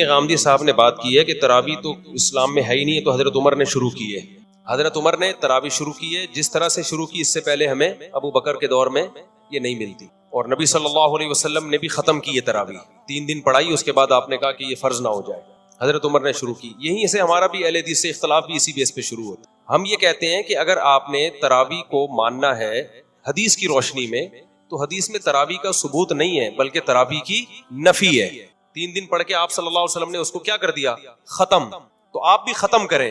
غامدی صاحب نے بات کی ہے کہ تراویح تو اسلام میں ہے ہی نہیں ہے، تو حضرت عمر نے شروع کی ہے۔ حضرت عمر نے تراویح شروع کی ہے، جس طرح سے شروع کی اس سے پہلے ہمیں ابو بکر کے دور میں یہ نہیں ملتی، اور نبی صلی اللہ علیہ وسلم نے بھی ختم کی ہے تراویح، 3 دن پڑھائی، اس کے بعد آپ نے کہا کہ یہ فرض نہ ہو جائے، حضرت عمر نے شروع کی۔ یہیں سے ہمارا بھی اہل حدیث سے اختلاف بھی اسی بیس پہ شروع ہوتا ہے۔ ہم یہ کہتے ہیں کہ اگر آپ نے تراویح کو ماننا ہے حدیث کی روشنی میں، تو حدیث میں تراویح کا ثبوت نہیں ہے بلکہ تراویح کی نفی ہے۔ 3 دن پڑھ کے آپ صلی اللہ علیہ وسلم نے اس کو کیا کر دیا؟ ختم۔ تو آپ بھی ختم کریں،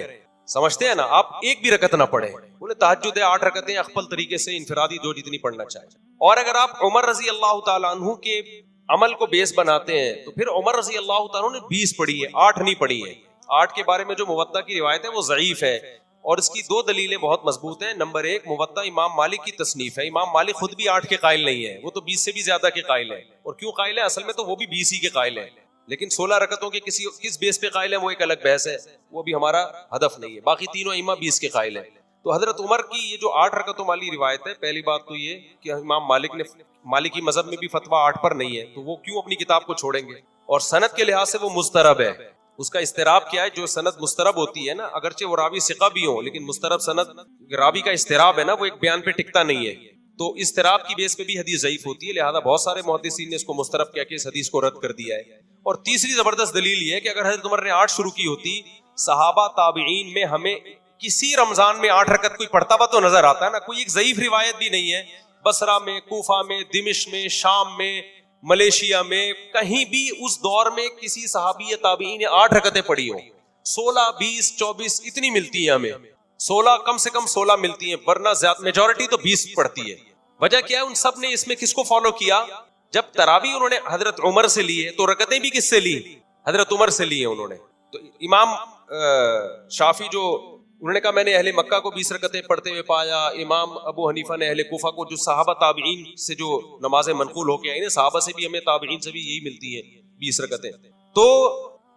سمجھتے ہیں نا؟ آپ ایک بھی رکعت نہ پڑھیں، بولے تہجد ہے 8 رکعتیں اخفل طریقے سے انفرادی جو جتنی پڑھنا چاہے۔ اور اگر آپ عمر رضی اللہ تعالیٰ عنہ کے عمل کو بیس بناتے ہیں تو پھر عمر رضی اللہ تعالیٰ عنہ نے 20 پڑھی ہے، 8 نہیں پڑھی ہے۔ 8 کے بارے میں جو موطا کی روایت ہے وہ ضعیف ہے، اور اس کی 2 دلیلیں بہت مضبوط ہیں۔ نمبر 1، موطا امام مالک کی تصنیف ہے، امام مالک خود بھی 8 کے قائل نہیں ہے، وہ تو 20 سے بھی زیادہ کے قائل ہے۔ اور کیوں قائل ہے؟ اصل میں تو وہ بھی 20 ہی کے قائل ہے، لیکن 16 رکعتوں کے کس بیس پہ قائل ہے وہ ایک الگ بحث ہے، وہ بھی ہمارا ہدف نہیں ہے۔ باقی تینوں ائمہ 20 کے قائل ہیں۔ تو حضرت عمر کی یہ جو 8 رکعتوں والی روایت ہے، پہلی بات تو یہ کہ امام مالک نے مالکی مذہب میں بھی فتویٰ 8 پر نہیں ہے، تو وہ کیوں اپنی کتاب کو چھوڑیں گے؟ اور سند کے لحاظ سے وہ مضطرب ہے۔ اس کا اضطراب کیا ہے؟ جو سند مضطرب ہوتی ہے نا، اگرچہ وہ راوی ثقہ بھی ہوں، لیکن مضطرب سند راوی کا اضطراب ہے نا، وہ ایک بیان پہ ٹکتا نہیں ہے، تو اضطراب کی بیس پہ بھی حدیث ضعیف ہوتی ہے، لہذا بہت سارے محدثین نے اس کو مضطرب کیا کہ اس حدیث کو رد کر دیا ہے۔ اور تیسری زبردست دلیل یہ ہے کہ اگر حضرت عمر نے 8 شروع کی ہوتی، صحابہ تابعین میں ہمیں کسی رمضان میں 8 رکعت کوئی پڑھتا ہوا تو نظر آتا ہے نا، کوئی ایک ضعیف روایت بھی نہیں ہے۔ بصرہ میں، کوفہ میں، دمشق میں، شام میں، ملیشیا میں، کہیں بھی اس دور میں کسی صحابی یا تابعین نے 8 رکعتیں پڑھی ہوں۔ 16، 20، 24 اتنی ملتی ہیں ہمیں، 16 کم سے کم 16 ملتی ہیں، ورنہ زیادہ میجورٹی تو 20 پڑھتی ہے۔ وجہ کیا ہے؟ ان سب نے اس میں کس کو فالو کیا؟ جب تراویح انہوں نے حضرت عمر سے لی ہے تو رکعتیں بھی کس سے لی؟ حضرت عمر سے لی ہیں انہوں نے۔ تو امام شافعی جو انہوں نے کہا میں نے اہل مکہ کو 20 رکعتیں پڑھتے ہوئے پایا، امام ابو حنیفہ نے اہل کوفہ کو، جو صحابہ تابعین سے جو نمازیں منقول ہو کے آئی نا، صحابہ سے بھی ہمیں تابعین سے بھی یہی ملتی ہیں 20 رکعتیں۔ تو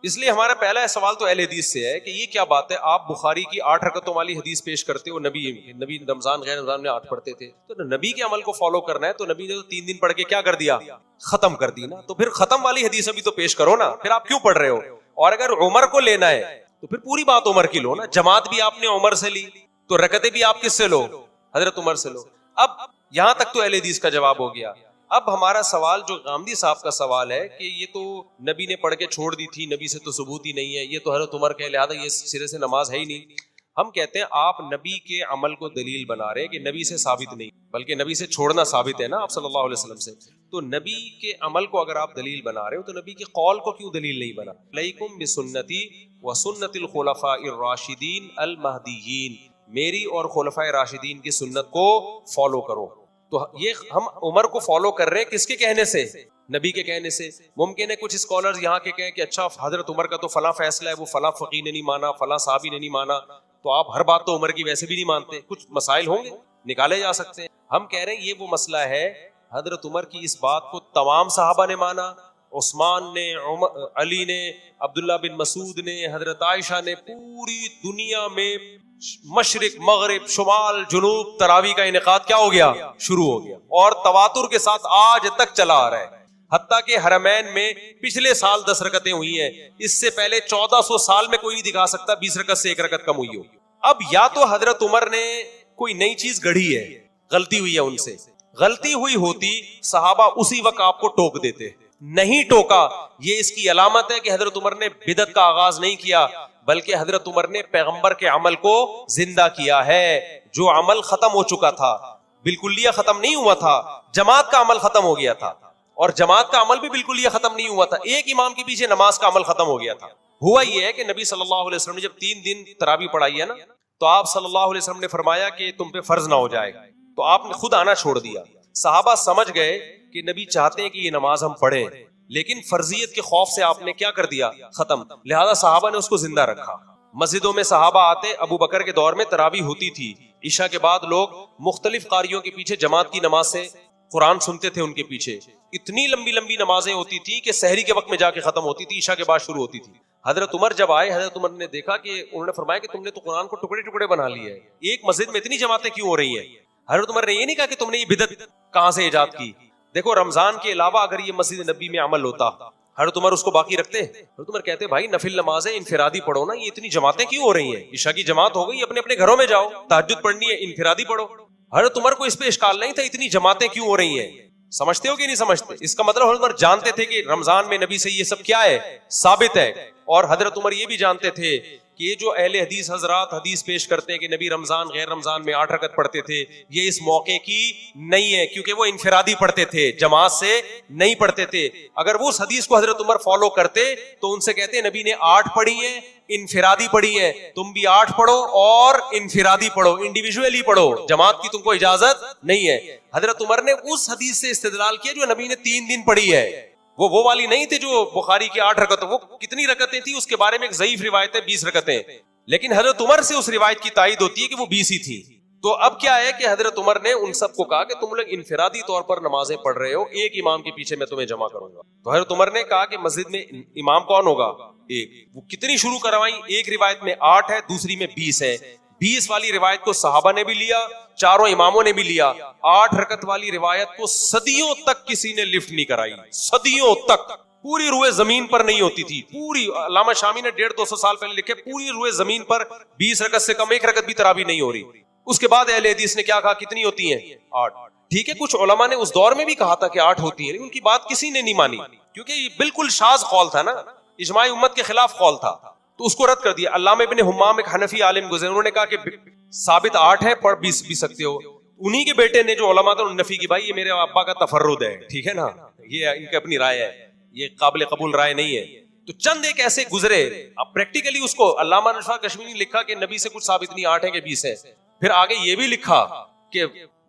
اس لیے ہمارا پہلا سوال تو اہل حدیث سے ہے کہ یہ کیا بات ہے؟ آپ بخاری کی 8 رکعتوں والی حدیث پیش کرتے ہو، نبی رمضان غیر رمضان میں 8 پڑھتے تھے، تو نبی کے عمل کو فالو کرنا ہے تو نبی نے تو 3 دن پڑھ کے کیا کر دیا؟ ختم کر دی نا۔ تو پھر ختم والی حدیث ابھی تو پیش کرو نا، پھر آپ کیوں پڑھ رہے ہو؟ اور اگر عمر کو لینا ہے تو پھر پوری بات عمر کی لو نا، جماعت بھی آپ نے عمر سے لی تو رکعتیں بھی آپ کس سے لو؟ حضرت عمر سے لو۔ اب یہاں تک تو اہل حدیث کا جواب ہو گیا۔ اب ہمارا سوال جو غامدی صاحب کا سوال ہے کہ یہ تو نبی نے پڑھ کے چھوڑ دی تھی، نبی سے تو ثبوت ہی نہیں ہے، یہ تو حضرت عمر کے لہٰذا یہ سرے سے نماز ہے ہی نہیں۔ ہم کہتے ہیں آپ نبی کے عمل کو دلیل بنا رہے کہ نبی سے ثابت نہیں، بلکہ نبی سے چھوڑنا ثابت ہے نا آپ صلی اللہ علیہ وسلم سے۔ تو نبی کے عمل کو اگر آپ دلیل بنا رہے ہو تو نبی کے قول کو کیوں دلیل نہیں بنا؟ علیکم بسنتی وسنت الخلفاء الراشدین المہدیین، میری اور خلفائے راشدین کی سنت کو فالو کرو۔ تو یہ ہم عمر کو فالو کر رہے ہیں کس کے کہنے سے؟ نبی کے کہنے سے۔ ممکن ہے کچھ اسکالرز یہاں کے کہیں کہ اچھا حضرت عمر کا تو فلاں فیصلہ ہے، وہ فلاں فقیہ نے نہیں مانا، فلاں صحابی نے نہیں مانا، تو آپ ہر بات تو عمر کی ویسے بھی نہیں مانتے، کچھ مسائل ہوں گے نکالے جا سکتے ہیں۔ ہم کہہ رہے ہیں یہ وہ مسئلہ ہے، حضرت عمر کی اس بات کو تمام صحابہ نے مانا، عثمان نے، علی نے، عبداللہ بن مسعود نے، حضرت عائشہ نے، پوری دنیا میں مشرق مغرب شمال جنوب تراویح کا انعقاد کیا ہو گیا؟ شروع ہو گیا، اور تواتر کے ساتھ آج تک چلا آ رہا ہے۔ حتیٰ کہ حرمین میں پچھلے سال 10 رکعتیں ہوئی ہیں، اس سے پہلے 1400 سال میں کوئی نہیں دکھا سکتا 20 رکعت سے 1 رکعت کم ہوئی ہو۔ اب یا تو حضرت عمر نے کوئی نئی چیز گڑھی ہے، غلطی ہوئی ہے ان سے، غلطی ہوئی ہوتی صحابہ اسی وقت آپ کو ٹوک دیتے، نہیں ٹوکا، یہ اس کی علامت ہے کہ حضرت عمر نے بدعت کا آغاز نہیں کیا، بلکہ حضرت عمر نے پیغمبر کے عمل کو زندہ کیا ہے۔ جو عمل ختم ہو چکا تھا، بالکلیہ ختم نہیں ہوا تھا، جماعت کا عمل ختم ہو گیا تھا، اور جماعت کا عمل بھی بالکلیہ ختم نہیں ہوا تھا، ایک امام کے پیچھے نماز کا عمل ختم ہو گیا تھا۔ ہوا یہ ہے کہ نبی صلی اللہ علیہ وسلم نے جب 3 دن تراویح پڑھائی ہے نا، تو آپ صلی اللہ علیہ وسلم نے فرمایا کہ تم پہ فرض نہ ہو جائے، تو آپ نے خود آنا چھوڑ دیا۔ صحابہ سمجھ گئے کہ نبی چاہتے ہیں کہ یہ نماز ہم پڑھیں، لیکن فرضیت کے خوف سے آپ نے کیا کر دیا؟ ختم۔ لہذا صحابہ نے اس کو زندہ رکھا۔ مسجدوں میں صحابہ آتے، ابو بکر کے دور میں تراویح ہوتی تھی، عشاء کے بعد لوگ مختلف قاریوں کے پیچھے جماعت کی نماز سے قرآن سنتے تھے، ان کے پیچھے اتنی لمبی لمبی نمازیں ہوتی تھی کہ سحری کے وقت میں جا کے ختم ہوتی تھی، عشاء کے بعد شروع ہوتی تھی۔ حضرت عمر جب آئے، حضرت عمر نے دیکھا کہ انہوں نے فرمایا کہ تم نے تو قرآن کو ٹکڑے ٹکڑے بنا لیے ہے، ایک مسجد میں اتنی جماعتیں کیوں ہو رہی ہیں؟ حضرت عمر نے یہ نہیں کہا کہ تم نے یہ بدعت کہاں سے ایجاد کی۔ دیکھو رمضان کے علاوہ اگر یہ مسجد نبی میں عمل ہوتا، حضرت عمر اس کو باقی رکھتے؟ حضرت عمر کہتے بھائی نفل نمازیں انفرادی پڑھو نا, یہ اتنی جماعتیں کیوں ہو رہی ہیں؟ عشاء کی جماعت ہو گئی, اپنے اپنے گھروں میں جاؤ, تہجد پڑھنی ہے انفرادی پڑھو. حضرت عمر کو اس پہ اشکال نہیں تھا اتنی جماعتیں کیوں ہو رہی ہیں. سمجھتے ہو کہ نہیں سمجھتے؟ اس کا مطلب حضرت عمر جانتے تھے کہ رمضان میں نبی سے یہ سب کیا ہے, ثابت ہے. اور حضرت عمر یہ بھی جانتے تھے کہ یہ جو اہل حدیث حضرات حدیث پیش کرتے ہیں کہ نبی رمضان غیر رمضان میں 8 رکعت پڑھتے تھے, یہ اس موقع کی نہیں ہے, کیونکہ وہ انفرادی پڑھتے تھے, جماعت سے نہیں پڑھتے تھے. اگر وہ اس حدیث کو حضرت عمر فالو کرتے تو ان سے کہتے نبی نے 8 پڑھی ہیں, انفرادی پڑھی ہیں, تم بھی 8 پڑھو اور انفرادی پڑھو, انڈیویجولی پڑھو, جماعت کی تم کو اجازت نہیں ہے. حضرت عمر نے اس حدیث سے استدلال کیا جو نبی نے 3 دن پڑھی ہے, وہ والی نہیں تھی جو بخاری کی 8 رکعتیں. وہ کتنی رکعتیں تھی اس کے بارے میں ایک ضعیف روایت ہے 20 رکعتیں, لیکن حضرت عمر سے اس روایت کی تائید ہوتی ہے کہ وہ 20 ہی تھی. تو اب کیا ہے کہ حضرت عمر نے ان سب کو کہا کہ تم لوگ انفرادی طور پر نمازیں پڑھ رہے ہو, ایک امام کے پیچھے میں تمہیں جمع کروں گا. تو حضرت عمر نے کہا کہ مسجد میں امام کون ہوگا؟ ایک. وہ کتنی شروع کروائیں؟ ایک روایت میں 8 ہے, دوسری میں 20 ہے. 20 والی روایت کو صحابہ نے بھی لیا, چاروں اماموں نے بھی لیا. 8 رکعت والی روایت کو صدیوں تک کسی نے لفٹ نہیں کرائی, صدیوں تک. پوری روئے زمین پر نہیں ہوتی تھی, پوری. علامہ شامی نے 150-200 سال پہلے لکھے پوری روئے زمین پر 20 رکعت سے کم 1 رکعت بھی تراویح نہیں ہو رہی. اس کے بعد اہل حدیث نے کیا کہا, کتنی ہوتی ہیں؟ 8. ٹھیک ہے, کچھ علماء نے اس دور میں بھی کہا تھا کہ 8 ہوتی ہیں, لیکن ان کی بات کسی نے نہیں مانی, کیونکہ یہ بالکل شاذ قول تھا نا, اجماع امت کے خلاف قول تھا, تو اس کو رد کر دیا. علامہ ابن حمام ایک حنفی عالم گزرے, انہوں نے کہا کہ ثابت 8 ہے, پڑھ 20 بھی سکتے ہو. انہی کے بیٹے نے جو علماء تھے انہوں نے نفی کی, بھائی یہ میرے ابا کا تفرد ہے, ٹھیک ہے نا, یہ ان کی اپنی رائے ہے, یہ قابل قبول رائے نہیں ہے. تو چند ایک ایسے گزرے. اب پریکٹیکلی اس کو علامہ انور شاہ کشمیری نے لکھا کہ نبی سے کچھ ثابت نہیں, 8 ہے کہ 20 ہے. پھر آگے یہ بھی لکھا کہ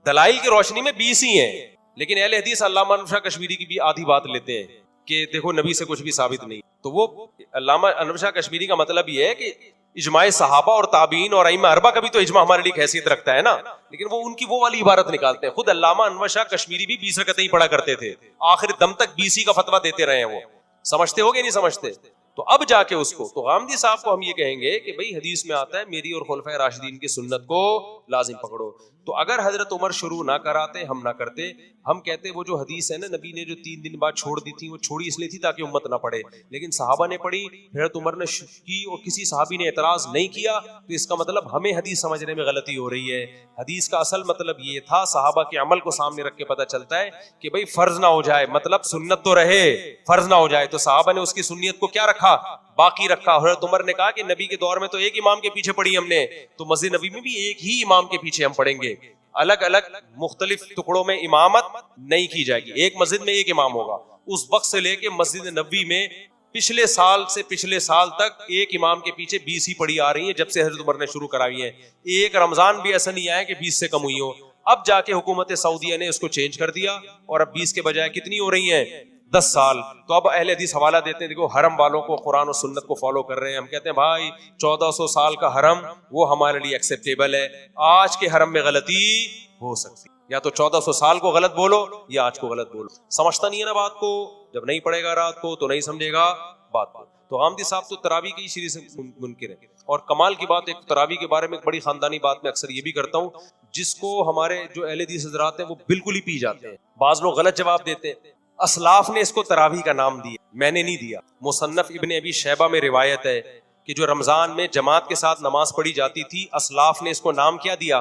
دلائل کی روشنی میں 20 ہی ہیں, لیکن اہل حدیث علامہ انور شاہ کشمیری کی بھی آدھی بات لیتے ہیں کہ دیکھو نبی سے کچھ بھی ثابت نہیں. تو وہ علامہ انور شاہ کشمیری کا مطلب یہ ہے کہ اجماع صحابہ اور تابعین اور ائمہ اربعہ کا بھی تو اجماع ہمارے لیے حیثیت رکھتا ہے نا, لیکن وہ ان کی وہ والی عبارت نکالتے ہیں. خود علامہ انور شاہ کشمیری بھی 20 رکعتیں ہی پڑھا کرتے تھے, آخر دم تک 20 ہی کا فتویٰ دیتے رہے ہیں. وہ سمجھتے ہو گے نہیں سمجھتے؟ تو اب جا کے اس کو, تو غامدی صاحب کو ہم یہ کہیں گے کہ بھئی حدیث میں آتا ہے میری اور خلفائے راشدین کی سنت کو لازم پکڑو. تو اگر حضرت عمر شروع نہ کراتے, ہم نہ کرتے, ہم کہتے وہ جو حدیث ہے نا نبی نے جو 3 دن بعد چھوڑ دی تھی, وہ چھوڑی اس لیے تھی تاکہ امت نہ پڑھے, لیکن صحابہ نے پڑھی, حضرت عمر نے کی اور کسی صحابی نے اعتراض نہیں کیا, تو اس کا مطلب ہمیں حدیث سمجھنے میں غلطی ہو رہی ہے. حدیث کا اصل مطلب یہ تھا, صحابہ کے عمل کو سامنے رکھ کے پتہ چلتا ہے کہ بھئی فرض نہ ہو جائے, مطلب سنت تو رہے, فرض نہ ہو جائے. تو صحابہ نے اس کی سنیت کو کیا رکھا, باقی رکھا. حضرت عمر نے کہا کہ نبی کے دور میں تو ایک امام کے پیچھے پڑھی ہم نے, تو مسجد نبی میں بھی ایک ہی امام کے پیچھے ہم پڑھیں گے, الگ الگ مختلف ٹکڑوں میں امامت نہیں کی جائے گی, ایک مسجد میں ایک امام ہوگا. اس وقت سے لے کے مسجد نبوی میں پچھلے سال سے پچھلے سال تک ایک امام کے پیچھے 20 ہی پڑھی آ رہی ہیں, جب سے حضرت عمر نے شروع کرائی ہیں. ایک رمضان بھی ایسا نہیں آیا کہ 20 سے کم ہوئی ہو. اب جا کے حکومت سعودیہ نے اس کو چینج کر دیا, اور اب 20 کے بجائے کتنی ہو رہی ہیں, 10 سال. تو اب اہل حدیث حوالہ دیتے ہیں, دیکھو حرم والوں کو قرآن و سنت کو فالو کر رہے ہیں. ہم کہتے ہیں بھائی 1400 سال کا حرم وہ ہمارے لیے ایکسیپٹیبل ہے, آج کے حرم میں غلطی ہو سکتی, یا تو 1400 سال کو غلط بولو یا آج کو غلط بولو. سمجھتا نہیں ہے نا بات کو, جب نہیں پڑھے گا رات کو تو نہیں سمجھے گا بات کو. تو غامدی صاحب تو تراویح کی شروع سے منکر ہے. اور کمال کی بات, ایک تراویح کے بارے میں ایک بڑی خاندانی بات میں اکثر یہ بھی کرتا ہوں, جس کو ہمارے جو اہل حدیث حضرات ہیں وہ بالکل ہی پی جاتے ہیں. بعض لوگ غلط جواب دیتے ہیں. اسلاف نے اس کو تراویح کا نام دیا, میں نے نہیں دیا. مصنف ابن ابی شیبہ میں روایت ہے کہ جو رمضان میں جماعت کے ساتھ نماز پڑھی جاتی تھی, اسلاف نے اس کو نام کیا دیا,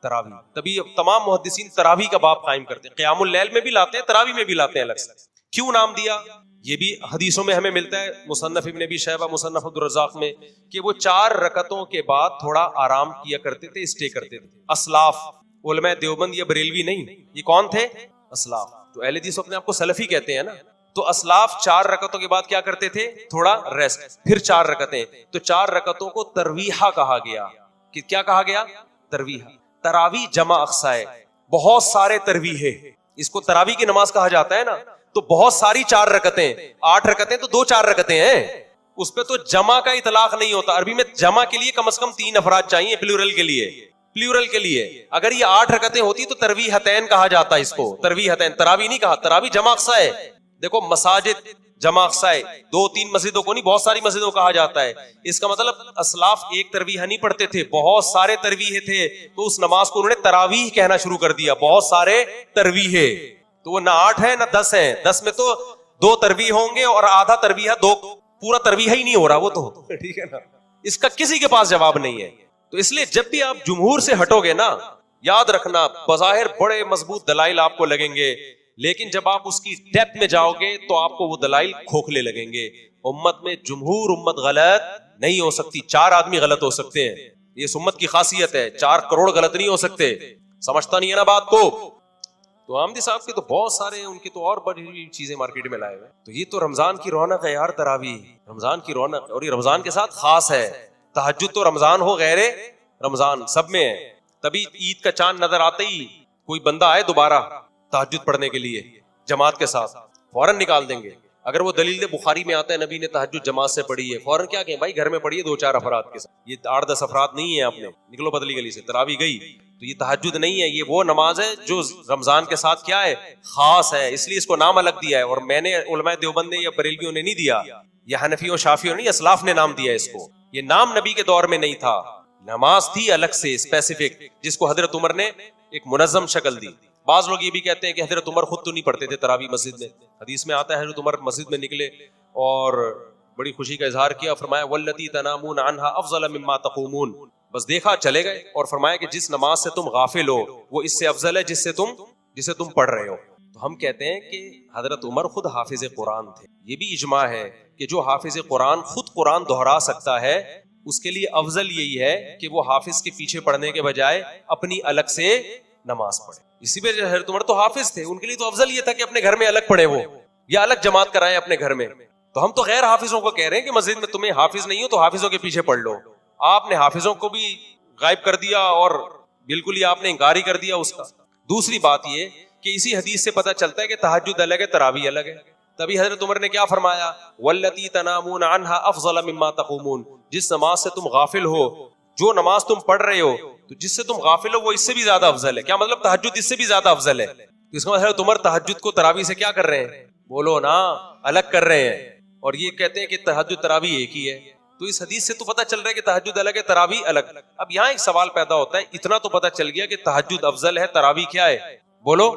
تراویح. تبھی تمام محدثین تراویح کا باب قائم کرتے ہیں, قیام اللیل میں بھی لاتے ہیں, تراویح میں بھی لاتے ہیں الگ سے. کیوں نام دیا یہ بھی حدیثوں میں ہمیں ملتا ہے, مصنف ابن ابی شیبہ, مصنف عبدالرزاق میں, کہ وہ 4 رکعتوں کے بعد تھوڑا آرام کیا کرتے تھے, اسٹے کرتے تھے. اسلاف علماء دیوبند یا بریلوی نہیں, یہ کون تھے, اسلاف. تو اہل حدیث اپنے آپ کو سلفی کہتے ہیں نا. تو اسلاف 4 رکعتوں کے بعد کیا کرتے تھے, تھوڑا ریسٹ, پھر 4 رکعتیں. تو 4 رکعتوں کو ترویحہ کہا گیا. کہ کیا کہا گیا, ترویحہ. تراویح جمع اقصا ہے, بہت سارے ترویح ہے, اس کو تراویح کی نماز کہا جاتا ہے نا. تو بہت ساری 4 رکعتیں, 8 رکعتیں تو 2-4 رکعتیں ہیں, اس پہ تو جمع کا اطلاق نہیں ہوتا. عربی میں جمع کے لیے کم از کم 3 افراد چاہیے, پلورل کے لیے, پلورل کے لیے. اگر یہ 8 رکعتیں ہوتی تو ترویحتین کہا جاتا ہے اس کو, ترویحتین, تراویح نہیں کہا. تراویح جمع اقصا ہے. دیکھو مساجد جمع اقصا ہے, 2-3 مسجدوں کو نہیں, بہت ساری مسجدوں کہا جاتا ہے. اس کا مطلب اسلاف ایک ترویح نہیں پڑھتے تھے, بہت سارے ترویح تھے. تو اس نماز کو انہوں نے تراویح کہنا شروع کر دیا, بہت سارے ترویح. تو وہ نہ 8 ہے نہ 10 ہیں, 10 میں تو دو ترویح ہوں گے اور آدھا ترویح دو, پورا ترویح ہی نہیں ہو رہا وہ تو, ٹھیک ہے نا, اس کا کسی کے پاس جواب نہیں ہے. تو اس لیے جب بھی آپ جمہور سے ہٹو گے نا, یاد رکھنا بظاہر بڑے مضبوط دلائل آپ کو لگیں گے, لیکن جب آپ اس کی ڈیپتھ میں جاؤ گے تو آپ کو وہ دلائل کھوکھلے لگیں گے. امت میں جمہور امت غلط نہیں ہو سکتی, 4 آدمی غلط ہو سکتے ہیں, یہ امت کی خاصیت ہے, 4 کروڑ غلط نہیں ہو سکتے. سمجھتا نہیں ہے نا بات کو. تو آمدی صاحب کے تو بہت سارے ہیں, ان کی تو اور بڑی چیزیں مارکیٹ میں لائے ہوئے. تو یہ تو رمضان کی رونق ہے یار, تراویح رمضان کی رونق, اور یہ رمضان کے ساتھ خاص ہے. تہجد تو رمضان ہو غیر رمضان سب میں ہے. تبھی عید کا چاند نظر آتے ہی کوئی بندہ آئے دوبارہ تہجد پڑھنے کے لیے جماعت کے ساتھ, فوراً نکال دیں گے. اگر وہ دلیل بخاری میں آتا ہے نبی نے تہجد جماعت سے پڑھی ہے, فوراً کیا کہیں بھائی گھر میں پڑھیے 2-4 افراد کے ساتھ, یہ 8-10 افراد نہیں ہیں, آپ نے نکلو بدلی گلی سے, تراویح گئی. تو یہ تہجد نہیں ہے, یہ وہ نماز ہے جو رمضان کے ساتھ کیا ہے, خاص ہے, اس لیے اس کو نام الگ دیا ہے. اور میں نے علماء دیوبند نے یا بریلویوں نے نہیں دیا, یہ حنفیوں شافیوں نہیں, اسلاف نے نام دیا ہے اس کو. یہ نام نبی کے دور میں نہیں تھا, نماز تھی الگ سے اسپیسیفک, جس کو حضرت عمر نے ایک منظم شکل دی. بعض لوگ یہ بھی کہتے ہیں کہ حضرت عمر خود تو نہیں پڑھتے تھے تراویح مسجد میں. حدیث میں آتا ہے حضرت عمر مسجد میں نکلے اور بڑی خوشی کا اظہار کیا, فرمایا واللتی تنامون عنہا افضل مما تقومون, بس دیکھا چلے گئے, اور فرمایا کہ جس نماز سے تم غافل ہو وہ اس سے افضل ہے جسے تم پڑھ رہے ہو. تو ہم کہتے ہیں کہ حضرت عمر خود حافظ قرآن تھے. یہ بھی اجماع ہے کہ جو حافظ قرآن خود قرآن دہرا سکتا ہے اس کے لیے افضل یہی ہے کہ وہ حافظ کے پیچھے پڑھنے کے بجائے اپنی الگ سے نماز پڑھے. اسی وجہ حضرت عمر تو حافظ تھے, ان کے لیے تو افضل یہ تھا کہ اپنے گھر میں الگ پڑھے وہ, یا الگ جماعت کرائیں اپنے گھر میں. تو ہم تو غیر حافظوں کو کہہ رہے ہیں کہ مسجد میں تمہیں حافظ نہیں ہو تو حافظوں کے پیچھے پڑھ لو. آپ نے حافظوں کو بھی غائب کر دیا اور بالکل ہی آپ نے انکار ہی کر دیا اس کا. دوسری بات یہ کہ اسی حدیث سے پتہ چلتا ہے کہ تہجد الگ ہے, تراویح الگ ہے. تبھی حضرت عمر نے کیا فرمایا, واللتی تنامون عنہا افضل مما تقومون, جس نماز سے تم غافل ہو, جو نماز تم پڑھ رہے ہو تو جس سے تم غافل ہو وہ اس سے بھی زیادہ افضل ہے. کیا مطلب تہجد اس سے بھی زیادہ افضل ہے. اس کا مطلب عمر تہجد کو تراویح سے کیا کر رہے ہیں, بولو نا, الگ کر رہے ہیں, اور یہ کہتے ہیں کہ تہجد تراویح ایک ہی ہے. تو اس حدیث سے تو پتہ چل رہا ہے کہ تہجد الگ ہے, تراویح الگ. اب یہاں ایک سوال پیدا ہوتا ہے, اتنا تو پتہ چل گیا کہ تہجد افضل ہے, تراویح کیا ہے, بولو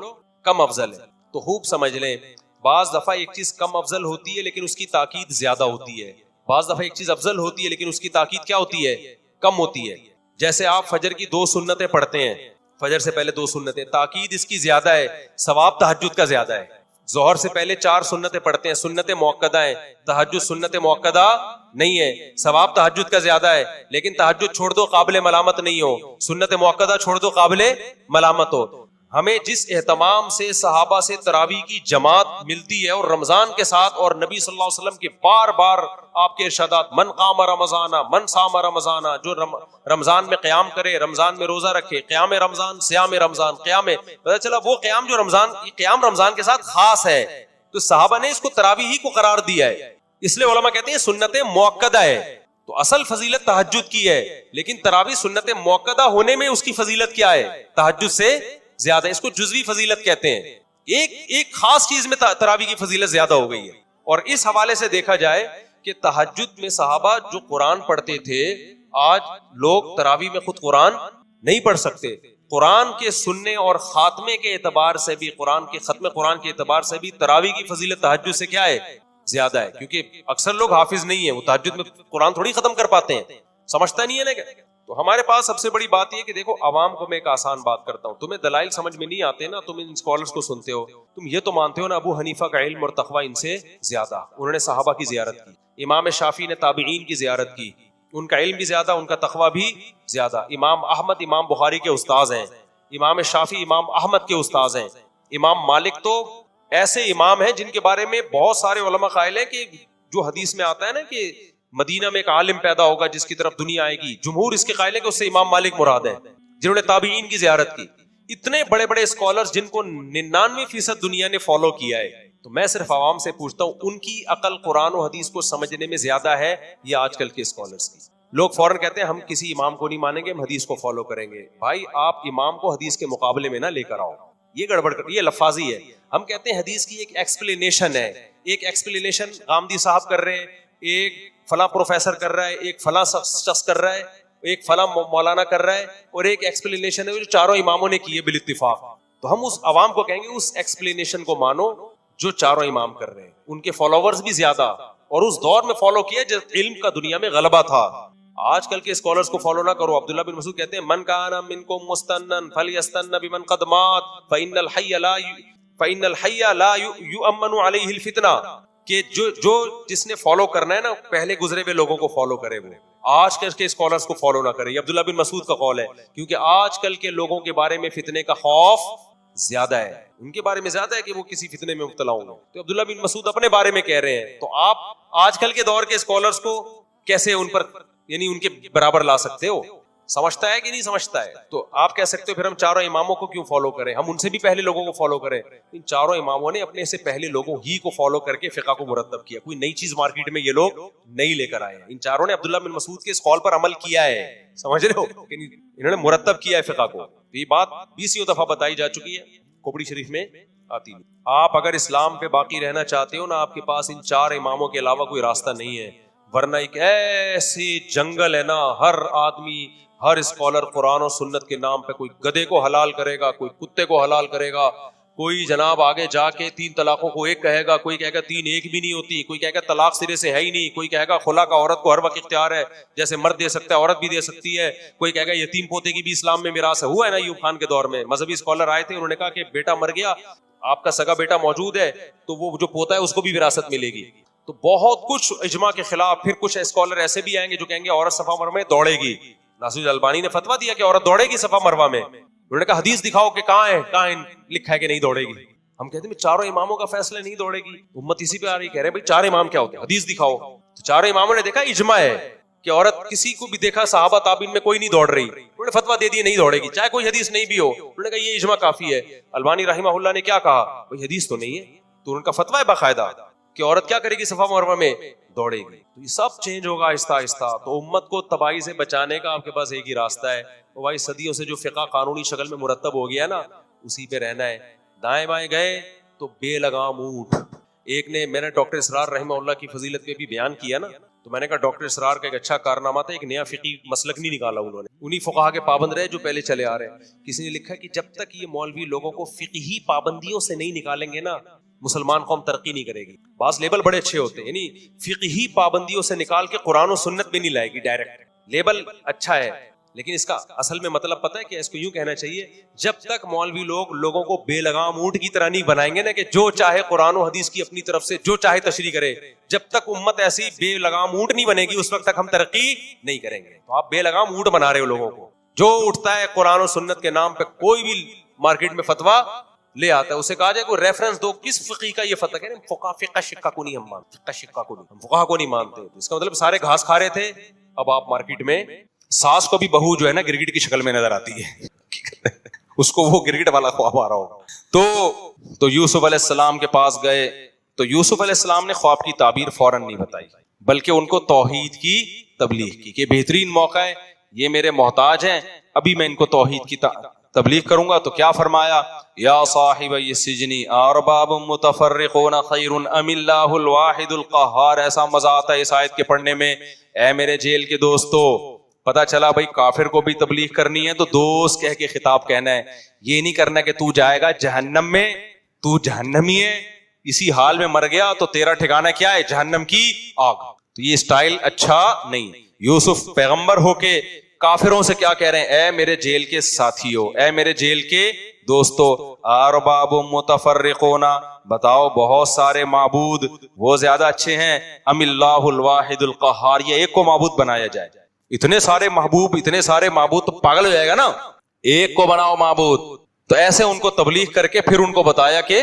کم افضل ہے. تو خوب سمجھ لیں, بعض دفعہ ایک چیز کم افضل ہوتی ہے لیکن اس کی تاکید زیادہ ہوتی ہے, بعض دفعہ ایک چیز افضل ہوتی ہے لیکن اس کی تاکید کیا ہوتی ہے, کم ہوتی ہے. جیسے آپ فجر کی 2 سنتیں پڑھتے ہیں, فجر سے پہلے 2 سنتیں, تاکید اس کی زیادہ ہے, ثواب تہجد کا زیادہ ہے. ظہر سے پہلے 4 سنتیں پڑھتے ہیں, سنت موقدہ ہیں, تہجد سنت موقدہ نہیں ہے, ثواب تہجد کا زیادہ ہے. لیکن تہجد چھوڑ دو قابل ملامت نہیں ہو, سنت موقدہ چھوڑ دو قابل ملامت ہو. ہمیں جس اہتمام سے صحابہ سے تراویح کی جماعت ملتی ہے اور رمضان کے ساتھ, اور نبی صلی اللہ علیہ وسلم کے بار بار آپ کے ارشادات, من قام رمضان من صام رمضان, جو رمضان میں قیام کرے, رمضان میں روزہ رکھے, قیام رمضان, صیام رمضان, قیام, پتہ چلا وہ قیام جو قیام رمضان کے ساتھ خاص ہے. تو صحابہ نے اس کو تراویح ہی کو قرار دیا ہے, اس لیے علماء کہتے ہیں سنت موقدہ ہے. تو اصل فضیلت تہجد کی ہے, لیکن تراویح سنت موقدہ ہونے میں اس کی فضیلت کیا ہے, تہجد سے زیادہ. اس کو جزوی فضیلت کہتے ہیں, ایک خاص چیز میں تراویح کی فضیلت زیادہ ہو گئی ہے. اور اس حوالے سے دیکھا جائے کہ تہجد میں صحابہ جو قرآن پڑھتے تھے, آج لوگ تراویح میں خود قرآن نہیں پڑھ سکتے. قرآن کے سننے اور خاتمے کے اعتبار سے بھی, قرآن کے ختم قرآن کے اعتبار سے بھی تراویح کی فضیلت تہجد سے کیا ہے, زیادہ ہے. کیونکہ اکثر لوگ حافظ نہیں ہیں, وہ تہجد میں قرآن تھوڑی ختم کر پاتے ہیں, سمجھتا نہیں ہے نا. تو ہمارے پاس سب سے بڑی بات یہ کہ دیکھو, عوام کو میں ایک آسان بات کرتا ہوں, تمہیں دلائل سمجھ میں نہیں آتے نا, تم ان اسکالرز کو سنتے ہو, تم یہ تو مانتے ہو نا ابو حنیفہ کا علم اور تقوی ان سے زیادہ, انہوں نے صحابہ کی زیارت کی. امام شافعی نے تابعین کی زیارت کی, ان کا علم بھی زیادہ, ان کا تقوی بھی زیادہ. امام احمد امام بخاری کے استاذ ہیں, امام شافعی امام احمد کے استاذ ہیں. امام مالک تو ایسے امام ہیں جن کے بارے میں بہت سارے علماء قائل ہیں کہ جو حدیث میں آتا ہے نا کہ مدینہ میں ایک عالم پیدا ہوگا جس کی طرف دنیا آئے گی, جمہور اس کے قائل ہے کہ اس سے امام مالک مراد ہے, جنہوں نے تابعین کی زیارت کی. اتنے بڑے بڑے اسکالرز جن کو 99% دنیا نے فالو کیا ہے. تو میں صرف عوام سے پوچھتا ہوں, ان کی عقل قرآن و حدیث کو سمجھنے میں زیادہ ہے یا آج کل کے اسکالرز کی؟ لوگ فوراً کہتے ہیں ہم کسی امام کو نہیں مانیں گے, ہم حدیث کو فالو کریں گے. بھائی آپ امام کو حدیث کے مقابلے میں نہ لے کر آؤ, یہ گڑبڑ کر, یہ لفاظی ہے. ہم کہتے ہیں حدیث کی ایک ایکسپلینیشن ہے, ایک ایکسپلینیشن غامدی صاحب کر رہے ہیں, ایک فلاں پروفیسر کر رہا ہے, ایک فلاں شخص کر رہا ہے, ایک فلاں مولانا کر رہا ہے, اور ایک ایکسپلینیشن ہے جو چاروں اماموں نے کی ہے بالاتفاق. تو ہم اس عوام کو کہیں گے اس ایکسپلینیشن کو مانو جو چاروں امام کر رہے ہیں. ان کے فالوورز بھی زیادہ, اور اس دور میں فالو کیا جب علم کا دنیا میں غلبہ تھا. آج کل کے اسکالرز کو فالو نہ کرو. عبداللہ بن مسعود کہتے ہیں من کان منکم مستنن فلیستن بمن قد مات فإن الحی لا یؤمن علیہ الفتنہ, کہ جو جس نے فالو کرنا ہے نا پہلے گزرے ہوئے لوگوں کو فالو کرے, وہ آج کل کے اسکالرز کو فالو نہ کرے. یہ عبداللہ بن مسعود کا قول ہے, کیونکہ آج کل کے لوگوں کے بارے میں فتنے کا خوف زیادہ ہے, ان کے بارے میں زیادہ ہے کہ وہ کسی فتنے میں مبتلا ہوں گے. تو عبداللہ بن مسعود اپنے بارے میں کہہ رہے ہیں, تو آپ آج کل کے دور کے اسکالرز کو کیسے ان پر یعنی ان کے برابر لا سکتے ہو؟ سمجھتا ہے کہ نہیں سمجھتا ہے؟ تو آپ کہہ سکتے ہو پھر ہم چاروں اماموں کو کیوں فالو کریں, ہم ان سے بھی پہلے لوگوں کو فالو کریں. ان چاروں اماموں نے اپنے سے پہلے لوگوں ہی کو فالو کر کے فقہ کو مرتب کیا, کوئی نئی چیز مارکیٹ میں یہ لوگ نہیں لے کر آئے ہیں. ان چاروں نے عبداللہ بن مسعود کے اس قول پر عمل کیا ہے, سمجھ رہے ہو, انہوں نے مرتب کیا ہے فقہ کو. یہ بات 20 دفعہ بتائی جا چکی ہے, کھوپڑی شریف میں آتی ہے. آپ اگر اسلام پہ باقی رہنا چاہتے ہو نا, آپ کے پاس ان چار اماموں کے علاوہ کوئی راستہ نہیں ہے, ورنہ ایک ایسی جنگل ہے نا, ہر آدمی ہر اسکالر قرآن و سنت کے نام پہ کوئی گدھے کو حلال کرے گا, کوئی کتے کو حلال کرے گا, کوئی جناب آگے جا کے 3 طلاقوں کو ایک کہے گا, کوئی کہے گا 3 ایک بھی نہیں ہوتی, کوئی کہے گا طلاق سرے سے ہے ہی نہیں, کوئی کہے گا خلا کا عورت کو ہر وقت اختیار ہے, جیسے مرد دے سکتا ہے عورت بھی دے سکتی ہے, کوئی کہے گا یتیم پوتے کی بھی اسلام میں میراث ہے. ہوا ہے نا ایوب خان کے دور میں مذہبی اسکالر آئے تھے, انہوں نے کہا کہ بیٹا مر گیا, آپ کا سگا بیٹا موجود ہے تو وہ جو پوتا ہے اس کو بھی وراثت ملے گی. تو بہت کچھ اجماع کے خلاف. پھر کچھ اسکالر ایسے بھی آئیں گے جو کہیں گے عورت صفا مروا میں دوڑے گی. ناصر البانی نے فتویٰ دیا کہ عورت دوڑے گی صفا مروا میں, انہوں نے کہا حدیث دکھاؤ کہ کہاں ہے لکھا ہے کہ نہیں دوڑے گی. ہم کہتے ہیں چاروں اماموں کا فیصلہ نہیں دوڑے گی. امت اسی پہ آ رہی, کہہ رہے ہیں بھائی 4 امام کیا ہوتے ہیں, حدیث دکھاؤ. تو چاروں اماموں نے دیکھا اجماع ہے کہ عورت, کسی کو بھی دیکھا صحابہ تابعین میں کوئی نہیں دوڑ رہی, انہوں نے فتویٰ دے دی نہیں دوڑے گی, چاہے کوئی حدیث نہیں بھی ہو. انہوں نے کہا یہ اجماع کافی ہے. البانی رحمہ اللہ نے کیا کہا, کوئی حدیث تو نہیں ہے, تو ان کا فتویٰ ہے باقاعدہ کہ عورت کیا کرے گی صفا مروا میں, دوڑے گی. تو یہ سب چینج ہوگا آہستہ آہستہ. تو امت کو تباہی سے بچانے کا آپ کے پاس ایک ہی راستہ ہے, وہ بھائی صدیوں سے جو فقہ قانونی شکل میں مرتب ہو گیا نا, اسی پہ رہنا ہے. دائیں بائیں گئے تو بے لگام اونٹ. ایک نے, میں نے ڈاکٹر اسرار رحمہ اللہ کی فضیلت پہ بھی بیان کیا نا, تو میں نے کہا ڈاکٹر اسرار کا ایک اچھا کارنامہ تھا, ایک نیا فقہی مسلک نہیں نکالا انہوں نے, انہی فقہا کے پابند رہے جو پہلے چلے آ رہے ہیں. کسی نے لکھا کہ جب تک یہ مولوی لوگوں کو فقہی پابندیوں سے نہیں نکالیں گے نا, مسلمان قوم ترقی نہیں کرے گی. بعض لیبل بڑے اچھے ہوتے ہیں, یعنی فقہی پابندیوں سے نکال کے قرآن و سنت بھی نہیں لائے گی ڈائریکٹ. لیبل اچھا ہے لیکن اس کا اصل میں مطلب پتہ ہے کہ اس کو یوں کہنا چاہیے, جب تک مولوی لوگ لوگوں کو بے لگام اونٹ کی طرح نہیں بنائیں گے نا کہ جو چاہے قرآن و حدیث کی اپنی طرف سے جو چاہے تشریح کرے, جب تک امت ایسی بے لگام اونٹ نہیں بنے گی اس وقت تک ہم ترقی نہیں کریں گے. تو آپ بے لگام اونٹ بنا رہے ہو لوگوں کو. جو اٹھتا ہے قرآن و سنت کے نام پہ کوئی بھی مارکیٹ میں فتویٰ لے آتا ہے, اسے کہا جائے کوئی ریفرنس دو کس فقی کا یہ فتویٰ, کہہ رہے فقہ شقہ کو نہیں ہم مانتے, فقہ شقہ کو نہیں, ہم فقہ کو نہیں مانتے. تو اس کا مطلب سارے گھاس کھا رہے تھے. اب آپ مارکیٹ میں ساس کو بھی بہو جو ہے نا گرگٹ کی شکل میں نظر آتی ہے, اس کو وہ گرگٹ والا خواب آ رہا ہوگا. تو یوسف علیہ السلام کے پاس گئے, تو یوسف علیہ السلام نے خواب کی تعبیر فوراً نہیں بتائی, بلکہ ان کو توحید کی تبلیغ کی کہ بہترین موقع ہے, یہ میرے محتاج ہیں, ابھی میں ان کو توحید کی تبلیغ کروں گا. تو کیا فرمایا, یا صاحب السجن ارباب متفرقون خیر ام اللہ الواحد القہار. ایسا مزہ آتا ہے اس آیت کے پڑھنے میں. اے میرے جیل کے دوستو, پتا چلا بھائی کافر کو بھی تبلیغ کرنی ہے تو دوست کہہ کے خطاب کہنا ہے, یہ نہیں کرنا کہ تو جائے گا جہنم میں, تو جہنمی ہے, اسی حال میں مر گیا تو تیرا ٹھکانہ کیا ہے, جہنم کی آگ. تو یہ سٹائل اچھا نہیں. یوسف پیغمبر ہو کے کافروں سے کیا کہہ رہے ہیں, اے میرے جیل کے ساتھیوں, اے میرے جیل کے دوستو, ارباب متفرقون, بتاؤ بہت سارے معبود وہ زیادہ اچھے ہیں, ام اللہ الواحد القہار, یہ ایک کو معبود بنایا جائے. اتنے سارے محبوب, اتنے سارے معبود تو پاگل ہو جائے گا نا, ایک کو بناؤ معبود. تو ایسے ان کو تبلیغ کر کے پھر ان کو بتایا کہ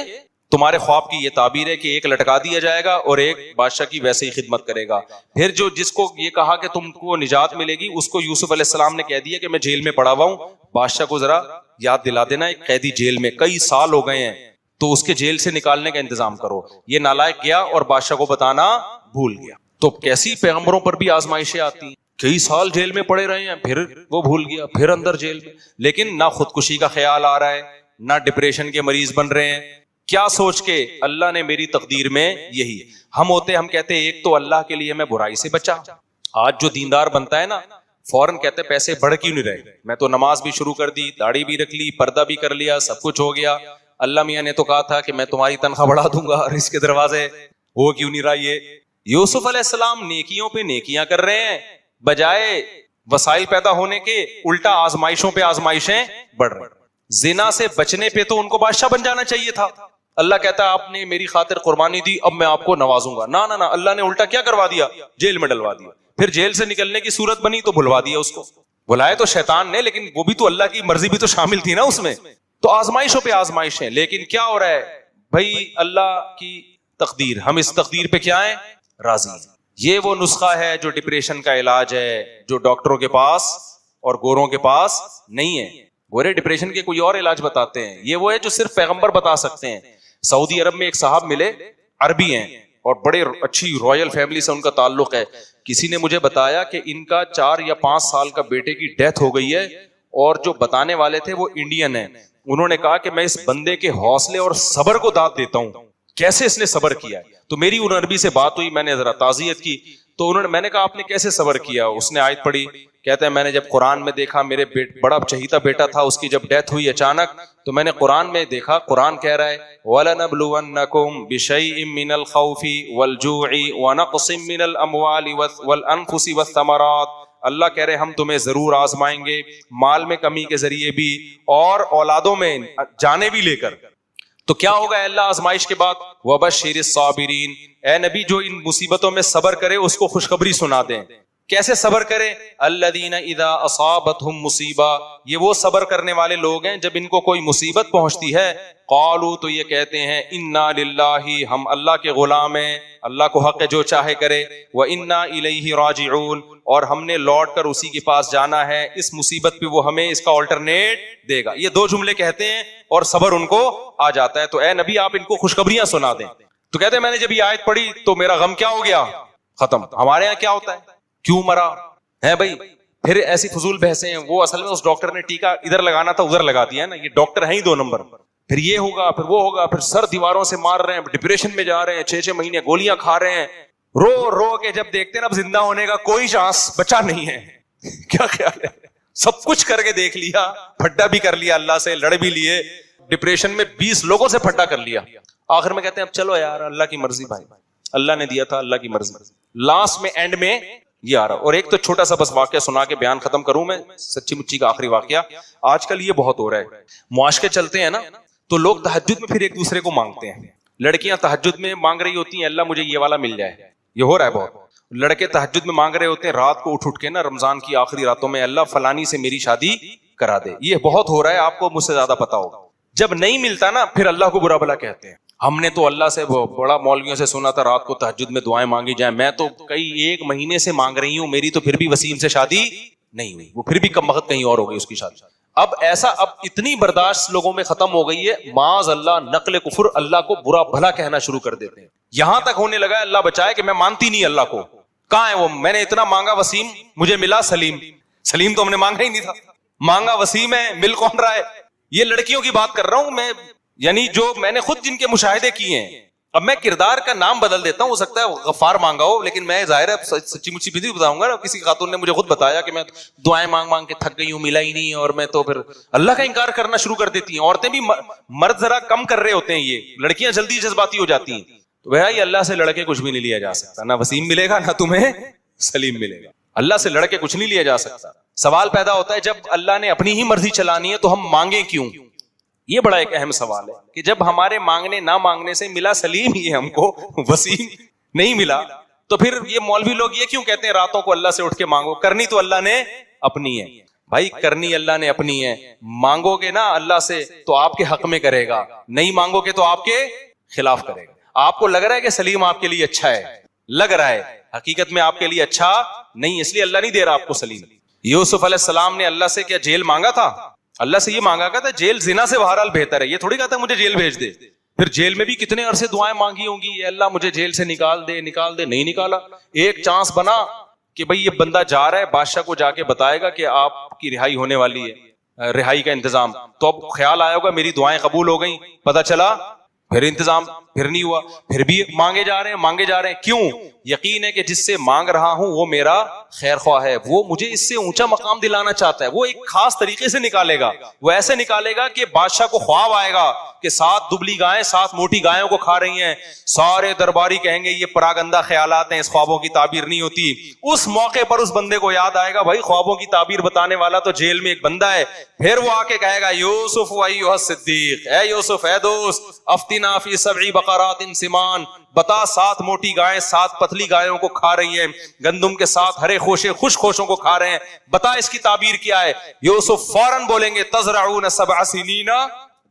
تمہارے خواب کی یہ تعبیر ہے کہ ایک لٹکا دیا جائے گا اور ایک بادشاہ کی ویسے ہی خدمت کرے گا. پھر جو جس کو یہ کہا کہ تم کو نجات ملے گی, اس کو یوسف علیہ السلام نے کہہ دیا کہ میں جیل میں پڑا ہوا ہوں, بادشاہ کو ذرا یاد دلا دینا, ایک قیدی جیل میں کئی سال ہو گئے ہیں, تو اس کے جیل سے نکالنے کا انتظام کرو. یہ نالائق گیا اور بادشاہ کو بتانا بھول گیا. تو کیسی پیغمبروں پر بھی آزمائشیں آتی ہیں, کئی سال جیل میں پڑے رہے ہیں, پھر وہ بھول گیا, پھر اندر جیل میں, لیکن نہ خودکشی کا خیال آ رہا ہے, نہ ڈپریشن کے مریض بن رہے ہیں. کیا سوچ کے, اللہ نے میری تقدیر میں یہی. ہم ہوتے, ہم کہتے ایک تو اللہ کے لیے میں برائی سے بچا. آج جو دیندار بنتا ہے نا, فوراً کہتے پیسے بڑھ کیوں نہیں رہے, میں تو نماز بھی شروع کر دی, داڑھی بھی رکھ لی, پردہ بھی کر لیا, سب کچھ ہو گیا, اللہ میاں نے تو کہا تھا کہ میں تمہاری تنخواہ بڑھا دوں گا اور اس کے دروازے وہ کیوں نہیں رہا یہ؟ یوسف علیہ السلام نیکیوں پہ نیکیاں کر رہے ہیں، بجائے وسائل پیدا ہونے کے الٹا آزمائشوں پہ آزمائشیں بڑھ رہی ہیں۔ زنا سے بچنے پہ تو ان کو بادشاہ بن جانا چاہیے تھا، اللہ کہتا ہے آپ نے میری خاطر قربانی دی، اب میں آپ کو نوازوں گا، نہ نہ نہ، اللہ نے الٹا کیا کروا دیا؟ جیل میں ڈلوا دیا۔ پھر جیل سے نکلنے کی صورت بنی تو بھلوا دیا اس کو، بلائے تو شیطان نے، لیکن وہ بھی تو اللہ کی مرضی بھی تو شامل تھی نا اس میں۔ تو آزمائشوں پہ آزمائشیں، لیکن کیا ہو رہا ہے بھائی؟ اللہ کی تقدیر، ہم اس تقدیر پہ کیا ہیں؟ راضی ہیں۔ یہ وہ نسخہ ہے جو ڈپریشن کا علاج ہے، جو ڈاکٹروں کے پاس اور گوروں کے پاس نہیں ہے۔ گورے ڈپریشن کے کوئی اور علاج بتاتے ہیں، یہ وہ ہے جو صرف پیغمبر بتا سکتے ہیں۔ سعودی عرب میں ایک صاحب ملے، عربی ہیں اور بڑے اچھی رائل فیملی سے ان کا تعلق ہے۔ کسی نے مجھے بتایا کہ ان کا 4 یا 5 سال کا بیٹے کی ڈیتھ ہو گئی ہے، اور جو بتانے والے تھے وہ انڈین ہیں۔ انہوں نے کہا کہ میں اس بندے کے حوصلے اور صبر کو داد دیتا ہوں، کیسے اس نے صبر کیا ہے۔ تو میری ان عربی سے بات ہوئی، میں نے ذرا تعزیت کی، تو میں نے کہا آپ نے کیسے صبر کیا؟ اس نے آیت پڑھی، کہتا ہے میں نے جب قرآن میں دیکھا، میرے بڑا چہیتا بیٹا تھا، اس کی جب ڈیتھ ہوئی اچانک، تو میں نے قرآن میں دیکھا، قرآن کہہ رہا ہے وَلَنَبْلُوَنَّكُمْ بِشَيْءٍ مِّنَ الْخَوْفِ وَالْجُوعِ وَنَقْصٍ مِّنَ الْأَمْوَالِ وَالْأَنفُسِ وَالثَّمَرَاتِ، اللہ کہہ رہے ہم تمہیں ضرور آزمائیں گے، مال میں کمی کے ذریعے بھی اور اولادوں میں جانے بھی لے کر۔ تو کیا ہوگا اللہ آزمائش کے بعد؟ وَبَشِّرِ الصَّابِرِينَ، اے نبی جو ان مصیبتوں میں صبر کرے اس کو خوشخبری سنا دیں۔ کیسے صبر کرے؟ الذین اذا اصابتہم مصیبہ، یہ وہ صبر کرنے والے لوگ ہیں جب ان کو کوئی مصیبت پہنچتی ہے، قالوا، تو یہ کہتے ہیں انا للہ، ہم اللہ کے غلام ہیں، اللہ کو حق ہے جو چاہے کرے، وانا الیہ راجعون، اور ہم نے لوٹ کر اسی کے پاس جانا ہے، اس مصیبت پہ وہ ہمیں اس کا آلٹرنیٹ دے گا۔ یہ 2 جملے کہتے ہیں اور صبر ان کو آ جاتا ہے۔ تو اے نبی آپ ان کو خوشخبریاں سنا دیں۔ تو کہتے ہیں میں نے جب یہ آیت پڑھی تو میرا غم کیا ہو گیا؟ ختم۔ ہمارے یہاں کیا ہوتا ہے؟ کیوں مرا ہے بھائی؟ پھر ایسی فضول بحثیں ہیں، وہ اصل میں اس ڈاکٹر نے ٹیکا ادھر لگانا تھا ادھر لگا دیا ہے نا، یہ ڈاکٹر ہیں ہی 2 نمبر۔ پھر یہ ہوگا، پھر وہ ہوگا، پھر سر دیواروں سے مار رہے ہیں، ڈپریشن میں جا رہے ہیں، 6 مہینے گولیاں کھا رہے ہیں، رو رو کے جب دیکھتے ہیں نا اب زندہ ہونے کا کوئی چانس بچا نہیں ہے۔ کیا خیال ہے؟ سب کچھ کر کے دیکھ لیا، پھڈا بھی کر لیا، اللہ سے لڑ بھی لیے، ڈپریشن میں 20 لوگوں سے پھڈا کر لیا، آخر میں کہتے ہیں اب چلو یار اللہ کی مرضی، بھائی اللہ نے دیا تھا، اللہ کی مرضی۔ لاسٹ میں اینڈ میں یہ آ رہا۔ اور ایک تو چھوٹا سا بس واقعہ سنا کے بیان ختم کروں میں، سچی مچی کا آخری واقعہ۔ آج کل یہ بہت ہو رہا ہے، معاشقے چلتے ہیں نا تو لوگ تہجد میں پھر ایک دوسرے کو مانگتے ہیں۔ لڑکیاں تہجد میں مانگ رہی ہوتی ہیں اللہ مجھے یہ والا مل جائے، یہ ہو رہا ہے بہت۔ لڑکے تہجد میں مانگ رہے ہوتے ہیں رات کو اٹھ کے نا، رمضان کی آخری راتوں میں، اللہ فلانی سے میری شادی کرا دے۔ یہ بہت ہو رہا ہے، آپ کو مجھ سے زیادہ پتا ہوگا۔ جب نہیں ملتا نا پھر اللہ کو برا بھلا کہتے ہیں۔ ہم نے تو اللہ سے بڑا مولویوں سے سنا تھا رات کو تہجد میں دعائیں مانگی جائیں، میں تو کئی 1 مہینے سے مانگ رہی ہوں، میری تو پھر بھی وسیم سے شادی نہیں ہوئی، وہ پھر بھی کم وقت کہیں اور ہو گئی اس کی شادی۔ اب ایسا، اب اتنی برداشت لوگوں میں ختم ہو گئی ہے، معاذ اللہ نقل کفر، اللہ کو برا بھلا کہنا شروع کر دیتے ہیں۔ یہاں تک ہونے لگا ہے اللہ بچائے کہ میں مانتی نہیں اللہ کو۔ کہاں ہے وہ؟ میں نے اتنا مانگا وسیم، مجھے ملا سلیم۔ سلیم تو ہم نے مانگا ہی نہیں تھا، مانگا وسیم ہے، مل کون رہا ہے؟ یہ لڑکیوں کی بات کر رہا ہوں میں، یعنی جو میں نے خود جن کے مشاہدے کیے ہیں۔ اب میں کردار کا نام بدل دیتا ہوں، ہو سکتا ہے غفار مانگا ہو، لیکن میں ظاہر ہے سچی مچی بھی بتاؤں گا نا۔ کسی خاتون نے مجھے خود بتایا کہ میں دعائیں مانگ مانگ کے تھک گئی ہوں، ملا ہی نہیں، اور میں تو پھر اللہ کا انکار کرنا شروع کر دیتی ہیں۔ عورتیں بھی، مرد ذرا کم کر رہے ہوتے ہیں، یہ لڑکیاں جلدی جذباتی ہو جاتی ہیں۔ تو بھائی اللہ سے لڑ کے کچھ بھی نہیں لیا جا سکتا، نہ وسیم ملے گا نہ تمہیں سلیم ملے گا۔ اللہ سے لڑ کے کچھ نہیں لیا جا سکتا۔ سوال پیدا ہوتا ہے جب اللہ نے اپنی ہی مرضی چلانی ہے تو ہم مانگیں کیوں؟ یہ بڑا ایک اہم سوال ہے کہ جب ہمارے مانگنے نہ مانگنے سے ملا سلیم ہی ہم کو، وسیم نہیں ملا، تو پھر یہ مولوی لوگ یہ کیوں کہتے ہیں راتوں کو اللہ سے اٹھ کے مانگو؟ کرنی تو اللہ نے اپنی ہے بھائی، کرنی اللہ نے اپنی ہے۔ مانگو گے نا اللہ سے تو آپ کے حق میں کرے گا، نہیں مانگو گے تو آپ کے خلاف کرے گا۔ آپ کو لگ رہا ہے کہ سلیم آپ کے لیے اچھا ہے، لگ رہا ہے، حقیقت میں آپ کے لیے اچھا نہیں، اس لیے اللہ نہیں دے رہا آپ کو سلیم۔ یوسف علیہ السلام نے اللہ سے کیا جیل مانگا تھا؟ اللہ سے یہ مانگا تھا جیل زنا سے بہرحال بہتر ہے، یہ تھوڑی کہتا ہے مجھے جیل بھیج دے۔ پھر جیل میں بھی کتنے عرصے دعائیں مانگی ہوں گی، اے اللہ مجھے جیل سے نکال دے، نکال دے، نہیں نکالا۔ ایک چانس بنا کہ بھئی یہ بندہ جا رہا ہے، بادشاہ کو جا کے بتائے گا کہ آپ کی رہائی ہونے والی ہے، رہائی کا انتظام، تو اب خیال آیا ہوگا میری دعائیں قبول ہو گئیں، پتہ چلا پھر انتظام پھر نہیں ہوا, پھر بھی مانگے جا رہے ہیں. کیوں؟ یقین ہے کہ جس سے مانگ رہا ہوں وہ میرا خیر خواہ ہے, وہ مجھے اس سے اونچا مقام دلانا چاہتا ہے. وہ ایک خاص طریقے سے نکالے گا, وہ ایسے نکالے گا کہ بادشاہ کو خواب آئے گا کہ 7 دبلی گائیں 7 موٹی گایوں کو کھا رہی ہیں. سارے درباری کہیں گے یہ پراگندہ خیالات ہیں, اس خوابوں کی تعبیر نہیں ہوتی. اس موقع پر اس بندے کو یاد آئے گا بھائی خوابوں کی تعبیر بتانے والا تو جیل میں ایک بندہ ہے. پھر وہ آ کے کہے گا یوسف ایھا الصدیق, اے یوسف اے دوست, افتنا فی 7 بقرات سمان, بتا 7 موٹی گائیں 7 پتلی گایوں کو کھا رہی ہیں, گندم کے ساتھ ہرے خوشے خوش خوشوں کو کھا رہے ہیں, بتا اس کی تعبیر کیا ہے. یوسف فوراً بولیں گے تزرعون 7 سنین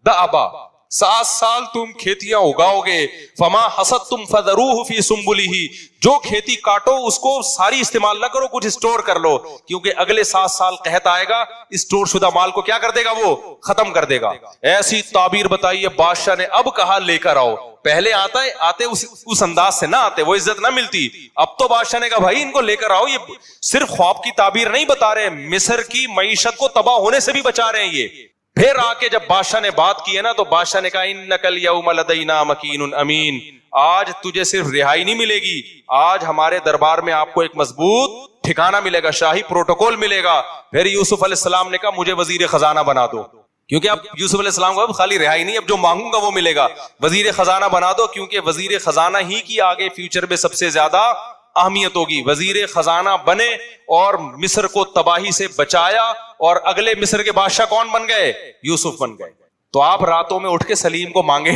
دأبا, 7 سال تم کھیتیاں اگاؤ گے. فما حصدتم فذروہ فی سنبلہ, جو کھیتی کاٹو اس کو ساری استعمال نہ کرو, کچھ اسٹور کر لو, کیونکہ اگلے 7 سال قحط آئے گا, اسٹور شدہ مال کو کیا کر دے گا, وہ ختم کر دے گا. ایسی تعبیر بتائیے بادشاہ نے. اب کہا لے کر آؤ. پہلے آتے اس انداز سے نہ آتے, وہ عزت نہ ملتی. اب تو بادشاہ نے کہا بھائی ان کو لے کر آؤ, یہ صرف خواب کی تعبیر نہیں بتا رہے, مصر کی معیشت کو تباہ ہونے سے بھی بچا رہے ہیں یہ. پھر آ کے جب بادشاہ نے بات کی ہے نا, تو بادشاہ نے کہا انک الیوم لدینا مکین امین, آج تجھے صرف رہائی نہیں ملے گی, آج ہمارے دربار میں آپ کو ایک مضبوط ٹھکانہ ملے گا, شاہی پروٹوکول ملے گا. پھر یوسف علیہ السلام نے کہا مجھے وزیر خزانہ بنا دو, کیونکہ اب یوسف علیہ السلام کو اب خالی رہائی نہیں, اب جو مانگوں گا وہ ملے گا. وزیر خزانہ بنا دو, کیونکہ وزیر خزانہ ہی کی آگے فیوچر میں سب سے زیادہ اہمیت ہوگی. وزیر خزانہ بنے اور مصر کو تباہی سے بچایا, اور اگلے مصر کے بادشاہ کون بن گئے, یوسف بن گئے. تو آپ راتوں میں اٹھ کے سلیم کو مانگے,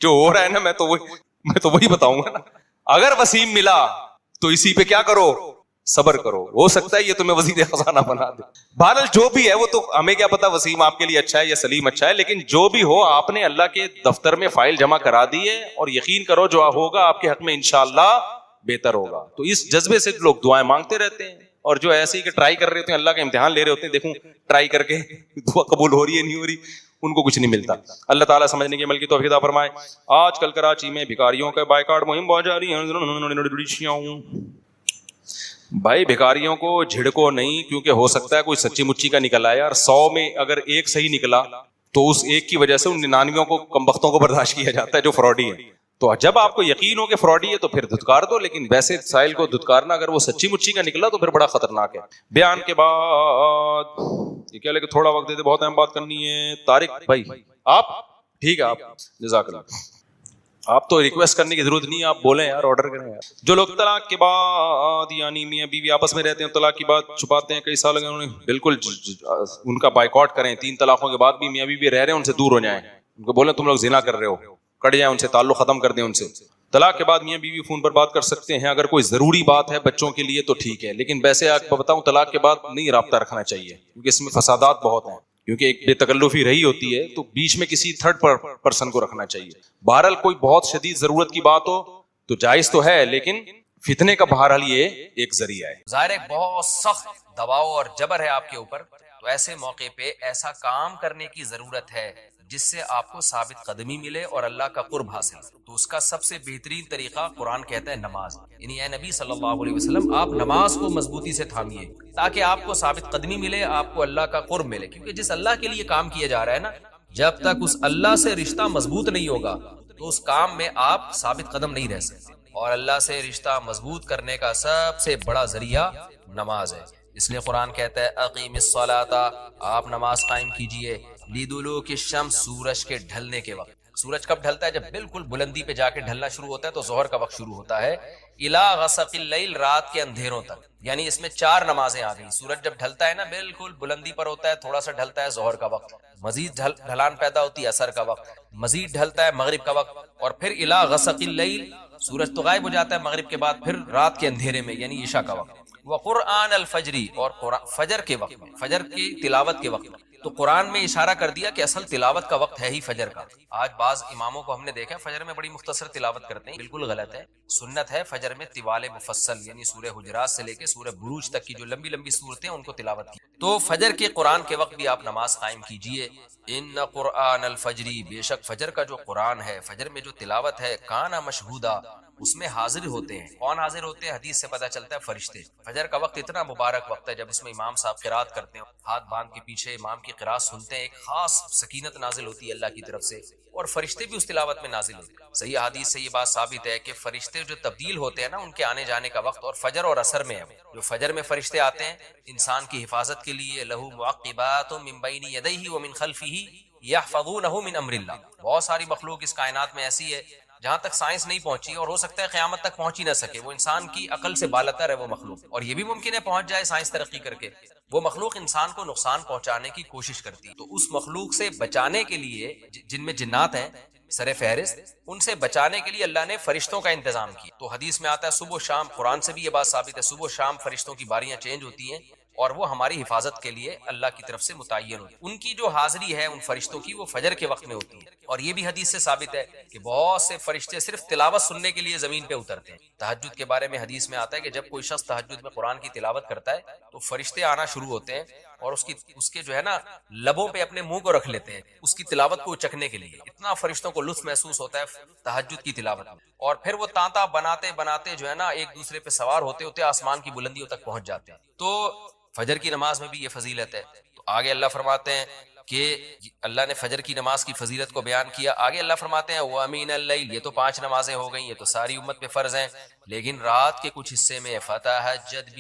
جو ہو رہا ہے نا میں تو وہی بتاؤں گا نا. اگر وسیم ملا تو اسی پہ کیا کرو, صبر کرو, ہو سکتا ہے یہ تمہیں وزیر خزانہ بنا دے. بہرحال جو بھی ہے وہ تو ہمیں کیا پتا وسیم آپ کے لیے اچھا ہے یا سلیم اچھا ہے, لیکن جو بھی ہو آپ نے اللہ کے دفتر میں فائل جمع کرا دی ہے, اور یقین کرو جو ہوگا آپ کے حق میں انشاءاللہ بہتر ہوگا. تو اس جذبے سے لوگ دعائیں مانگتے رہتے ہیں, اور جو ایسے ہی کہ ٹرائی کر رہے ہوتے ہیں, اللہ کا امتحان لے رہے ہوتے ہیں, دیکھوں ٹرائی کر کے دعا قبول ہو رہی ہے نہیں ہو رہی, ان کو کچھ نہیں ملتا. اللہ تعالیٰ سمجھنے کی عمل کی توفیق عطا فرمائے. آج کل کراچی میں بھکاریوں کا بائیکاٹ مہم بہت جاری ہے. بھائی بھکاریوں کو جھڑکو نہیں, کیونکہ ہو سکتا ہے کوئی سچی مچی کا نکل آیا, اور 100 میں اگر ایک صحیح نکلا تو اس ایک کی وجہ سے ان 99 کو کمبختوں کو برداشت کیا جاتا ہے جو فراڈی ہے. تو جب آپ کو یقین ہو کہ فراڈی ہے تو پھر دھتکار دو, لیکن ویسے سائل کو دھتکارنا اگر وہ سچی مچی کا نکلا تو پھر بڑا خطرناک ہے. بیان کے بعد یہ کیا لے کہ تھوڑا وقت دیتے, بہت اہم بات کرنی ہے. طارق بھائی آپ ٹھیک ہے, آپ جزاک اللہ, آپ تو ریکویسٹ کرنے کی ضرورت نہیں ہے, آپ بولیں یار, آرڈر کریں یار. جو لوگ طلاق کے بعد یعنی میاں بیوی آپس میں رہتے ہیں, طلاق کی بات چھپاتے ہیں, کئی سال انہوں نے بالکل ان کا بائیکاٹ کریں. 3 طلاقوں کے بعد بھی میاں بیوی رہ رہے ہیں, ان سے دور ہو جائیں, ان کو بولیں تم لوگ زنا کر رہے ہو, کٹ جائیں ان سے, تعلق ختم کر دیں ان سے. طلاق کے بعد میاں بیوی فون پر بات کر سکتے ہیں, اگر کوئی ضروری بات ہے بچوں کے لیے تو ٹھیک ہے, لیکن ویسے آپ کو بتاؤں طلاق کے بعد نہیں رابطہ رکھنا چاہیے, کیونکہ اس میں فسادات بہت ہیں, کیونکہ ایک بے تکلفی رہی ہوتی ہے, تو بیچ میں کسی تھرڈ پرسن کو رکھنا چاہیے. بہرحال کوئی بہت شدید ضرورت کی بات ہو تو جائز تو ہے, لیکن فتنے کا بہرحال یہ ایک ذریعہ ہے. ظاہر ہے بہت سخت دباؤ اور جبر ہے آپ کے اوپر, تو ایسے موقع پہ ایسا کام کرنے کی ضرورت ہے جس سے آپ کو ثابت قدمی ملے اور اللہ کا قرب حاصل. تو اس کا سب سے بہترین طریقہ قرآن کہتا ہے نماز. یعنی اے نبی صلی اللہ علیہ وسلم آپ نماز کو مضبوطی سے تھامیے تاکہ آپ کو ثابت قدمی ملے, آپ کو اللہ کا قرب ملے. کیونکہ جس اللہ کے لیے کام کیا جا رہا ہے نا, جب تک اس اللہ سے رشتہ مضبوط نہیں ہوگا تو اس کام میں آپ ثابت قدم نہیں رہ سکتے. اور اللہ سے رشتہ مضبوط کرنے کا سب سے بڑا ذریعہ نماز ہے. اس لیے قرآن کہتا ہے اقیم الصلاۃ, آپ نماز قائم کیجئے, لدلوک الشمس, سورج کے ڈھلنے کے وقت. سورج کب ڈھلتا ہے؟ جب بالکل بلندی پہ جا کے ڈھلنا شروع ہوتا ہے تو ظہر کا وقت شروع ہوتا ہے, الی غسق اللیل, رات کے اندھیروں تک. یعنی اس میں 4 نمازیں آ گئی. سورج جب ڈھلتا ہے نا بالکل بلندی پر ہوتا ہے, تھوڑا سا ڈھلتا ہے ظہر کا وقت, مزید ڈھلان پیدا ہوتی ہے عصر کا وقت, مزید ڈھلتا ہے مغرب کا وقت, اور پھر الی غسق اللیل, سورج تو غائب ہو جاتا ہے مغرب کے بعد, پھر رات کے اندھیرے میں یعنی عشاء کا وقت. وقرآن الفجر, اور فجر کے وقت میں, فجر کی تلاوت کے وقت میں. تو قرآن میں اشارہ کر دیا کہ اصل تلاوت کا وقت ہے ہی فجر کا. آج بعض اماموں کو ہم نے دیکھا فجر میں بڑی مختصر تلاوت کرتے ہیں, بالکل غلط ہے. سنت ہے فجر میں طوال مفصل, یعنی سورہ حجرات سے لے کے سورہ بروج تک کی جو لمبی لمبی صورتیں ان کو تلاوت کی. تو فجر کے قرآن کے وقت بھی آپ نماز قائم کیجئے. ان قرآن الفجر, بے شک فجر کا جو قرآن ہے, فجر میں جو تلاوت ہے, کانا مشہودا, اس میں حاضر ہوتے ہیں. کون حاضر ہوتے ہیں؟ حدیث سے پتہ چلتا ہے فرشتے. فجر کا وقت اتنا مبارک وقت ہے جب اس میں امام صاحب قرات کرتے ہیں, ہاتھ باندھ کے پیچھے امام کی قرات سنتے ہیں, ایک خاص سکینت نازل ہوتی ہے اللہ کی طرف سے, اور فرشتے بھی اس تلاوت میں نازل ہوتے ہیں۔ صحیح حدیث سے یہ بات ثابت ہے کہ فرشتے جو تبدیل ہوتے ہیں نا ان کے آنے جانے کا وقت اور فجر اور عصر میں ہے۔ جو فجر میں فرشتے آتے ہیں انسان کی حفاظت کے لیے، لہو معقبات من بین یدیہ ومن خلفہ یحفظونہ من امر اللہ، بہت ساری مخلوق اس کائنات میں ایسی ہے جہاں تک سائنس نہیں پہنچی اور ہو سکتا ہے قیامت تک پہنچ ہی نہ سکے، وہ انسان کی عقل سے بالاتر ہے وہ مخلوق، اور یہ بھی ممکن ہے پہنچ جائے سائنس ترقی کر کے۔ وہ مخلوق انسان کو نقصان پہنچانے کی کوشش کرتی ہے، تو اس مخلوق سے بچانے کے لیے جن میں جنات ہیں سر فہرست، ان سے بچانے کے لیے اللہ نے فرشتوں کا انتظام کیا۔ تو حدیث میں آتا ہے صبح و شام، قرآن سے بھی یہ بات ثابت ہے، صبح و شام فرشتوں کی باریاں چینج ہوتی ہیں اور وہ ہماری حفاظت کے لیے اللہ کی طرف سے متعین ہوتی ہے۔ ان کی جو حاضری ہے ان فرشتوں کی وہ فجر کے وقت میں ہوتی ہے، اور یہ بھی حدیث سے ثابت ہے کہ بہت سے فرشتے صرف تلاوت سننے کے لیے زمین پہ اترتے ہیں۔ تہجد کے بارے میں حدیث میں آتا ہے کہ جب کوئی شخص تہجد میں قرآن کی تلاوت کرتا ہے تو فرشتے آنا شروع ہوتے ہیں اور اس کے جو ہے نا لبوں پہ اپنے منہ کو رکھ لیتے ہیں اس کی تلاوت کو چکھنے کے لیے۔ اتنا فرشتوں کو لطف محسوس ہوتا ہے تہجد کی تلاوت میں، اور پھر وہ تانتا بناتے بناتے جو ہے نا ایک دوسرے پہ سوار ہوتے ہوتے آسمان کی بلندیوں تک پہنچ جاتے ہیں۔ تو فجر کی نماز میں بھی یہ فضیلت ہے۔ تو آگے اللہ فرماتے ہیں کہ اللہ نے فجر کی نماز کی فضیلت کو بیان کیا، آگے اللہ فرماتے ہیں وَمِنَ اللَّيْلِ، یہ تو 5 نمازیں ہو گئیں، یہ تو ساری امت پہ فرض ہیں، لیکن رات کے کچھ حصے میں فَتَہَجَّدْ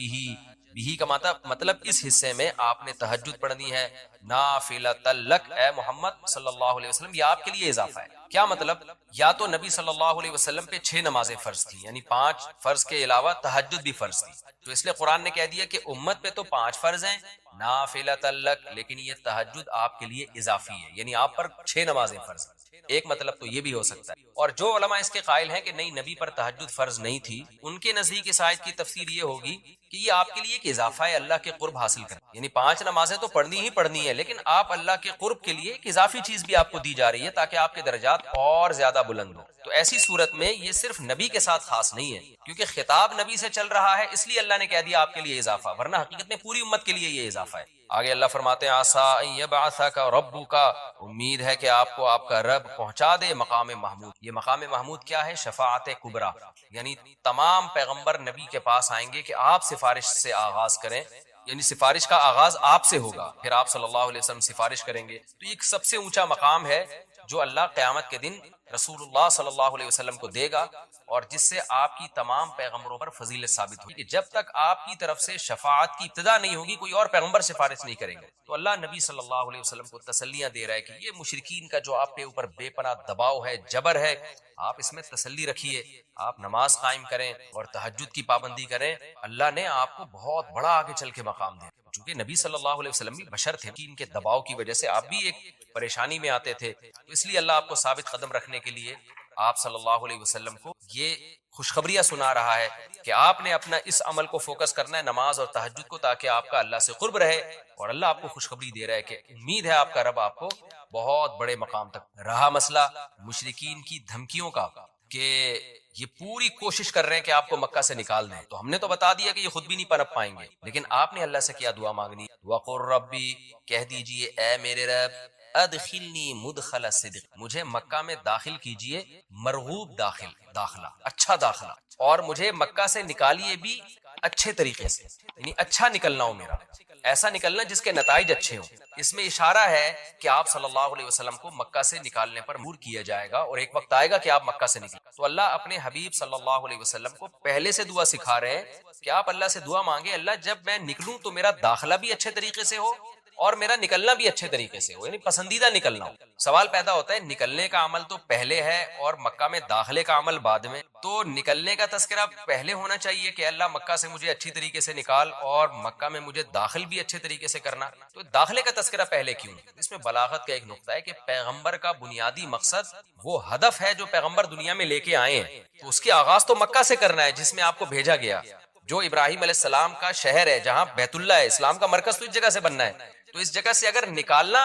بِهِ کا مطلب اس حصے میں آپ نے تہجد پڑھنی ہے، نافلۃ لک، اے محمد صلی اللہ علیہ وسلم، یہ آپ کے لیے اضافہ ہے۔ کیا مطلب؟ یا تو نبی صلی اللہ علیہ وسلم پہ 6 نمازیں فرض تھیں، یعنی 5 فرض کے علاوہ تہجد بھی فرض تھی، تو اس لیے قرآن نے کہہ دیا کہ امت پہ تو 5 فرض ہیں نافلۃ لک، لیکن یہ تہجد آپ کے لیے اضافی ہے، یعنی آپ پر 6 نمازیں فرض ہیں۔ ایک مطلب تو یہ بھی ہو سکتا ہے، اور جو علماء اس کے قائل ہیں کہ نہیں نبی پر تہجد فرض نہیں تھی، ان کے نزدیک اس آیت کی تفسیر یہ ہوگی کہ یہ آپ کے لیے ایک اضافہ ہے اللہ کے قرب حاصل کرنا، یعنی 5 نمازیں تو پڑھنی ہی پڑھنی ہے، لیکن آپ اللہ کے قرب کے لیے ایک اضافی چیز بھی آپ کو دی جا رہی ہے تاکہ آپ کے درجات اور زیادہ بلند ہوں۔ تو ایسی صورت میں یہ صرف نبی کے ساتھ خاص نہیں ہے، کیونکہ خطاب نبی سے چل رہا ہے اس لیے اللہ نے کہہ دیا آپ کے لیے اضافہ، ورنہ حقیقت میں پوری امت کے لیے یہ اضافہ ہے۔ آگے اللہ فرماتے ہیں عَسَىٰ أَن يَبْعَثَكَ رَبُّكَ، امید ہے کہ آپ کو آپ کا رب پہنچا دے مقام محمود۔ یہ مقام محمود کیا ہے؟ شفاعت کبریٰ، یعنی تمام پیغمبر نبی کے پاس آئیں گے کہ آپ سفارش سے آغاز کریں، یعنی سفارش کا آغاز آپ سے ہوگا، پھر آپ صلی اللہ علیہ وسلم سفارش کریں گے۔ تو یہ ایک سب سے اونچا مقام ہے جو اللہ قیامت کے دن رسول اللہ صلی اللہ علیہ وسلم کو دے گا، اور جس سے آپ کی تمام پیغمبروں پر فضیلت ثابت ہوگی کہ جب تک آپ کی طرف سے شفاعت کی ابتدا نہیں ہوگی کوئی اور پیغمبر سفارش نہیں کریں گے۔ تو اللہ نبی صلی اللہ علیہ وسلم کو تسلیاں دے رہا ہے کہ یہ مشرکین کا جو آپ کے اوپر بے پناہ دباؤ ہے، جبر ہے، آپ اس میں تسلی رکھیے، آپ نماز قائم کریں اور تہجد کی پابندی کریں، اللہ نے آپ کو بہت بڑا آگے چل کے مقام دیا۔ چونکہ نبی صلی اللہ علیہ وسلم بھی بشر تھے، ان کے دباؤ کی وجہ سے آپ بھی ایک پریشانی میں آتے تھے، تو اس لیے اللہ آپ کو ثابت قدم رکھنے کے لیے آپ صلی اللہ علیہ وسلم کو یہ خوشخبریاں سنا رہا ہے کہ آپ نے اپنا اس عمل کو فوکس کرنا ہے، نماز اور تہجد کو، تاکہ آپ کا اللہ سے قرب رہے، اور اللہ آپ کو خوشخبری دے رہا ہے کہ امید ہے آپ کا رب آپ کو بہت بڑے مقام تک۔ رہا مسئلہ مشرکین کی دھمکیوں کا کہ یہ پوری کوشش کر رہے ہیں کہ آپ کو مکہ سے نکال دیں، تو ہم نے تو بتا دیا کہ یہ خود بھی نہیں پنپ پائیں گے، لیکن آپ نے اللہ سے کیا دعا مانگنی؟ وَقُلْ رَبِّ، کہہ دیجئے اے میرے رب، ادخلنی مدخل صدق، مجھے مکہ میں داخل کیجئے مرغوب داخلہ، اچھا داخلہ، اور مجھے مکہ سے نکالیے بھی اچھے طریقے سے، یعنی اچھا نکلنا ہو میرا، ایسا نکلنا جس کے نتائج اچھے ہوں۔ اس میں اشارہ ہے کہ آپ صلی اللہ علیہ وسلم کو مکہ سے نکالنے پر مجبور کیا جائے گا، اور ایک وقت آئے گا کہ آپ مکہ سے نکلیں۔ تو اللہ اپنے حبیب صلی اللہ علیہ وسلم کو پہلے سے دعا سکھا رہے ہیں کہ آپ اللہ سے دعا مانگے، اللہ جب میں نکلوں تو میرا داخلہ بھی اچھے طریقے سے ہو اور میرا نکلنا بھی اچھے طریقے سے ہو، یعنی پسندیدہ نکلنا ہو۔ سوال پیدا ہوتا ہے نکلنے کا عمل تو پہلے ہے اور مکہ میں داخلے کا عمل بعد میں، تو نکلنے کا تذکرہ پہلے ہونا چاہیے کہ اللہ مکہ سے مجھے اچھی طریقے سے نکال، اور مکہ میں مجھے داخل بھی اچھے طریقے سے کرنا، تو داخلے کا تذکرہ پہلے کیوں؟ اس میں بلاغت کا ایک نقطہ ہے کہ پیغمبر کا بنیادی مقصد وہ ہدف ہے جو پیغمبر دنیا میں لے کے آئے ہیں، تو اس کی آغاز تو مکہ سے کرنا ہے جس میں آپ کو بھیجا گیا، جو ابراہیم علیہ السلام کا شہر ہے، جہاں بیت اللہ ہے، اسلام کا مرکز تو اس جگہ سے بننا ہے۔ تو اس جگہ سے اگر نکالنا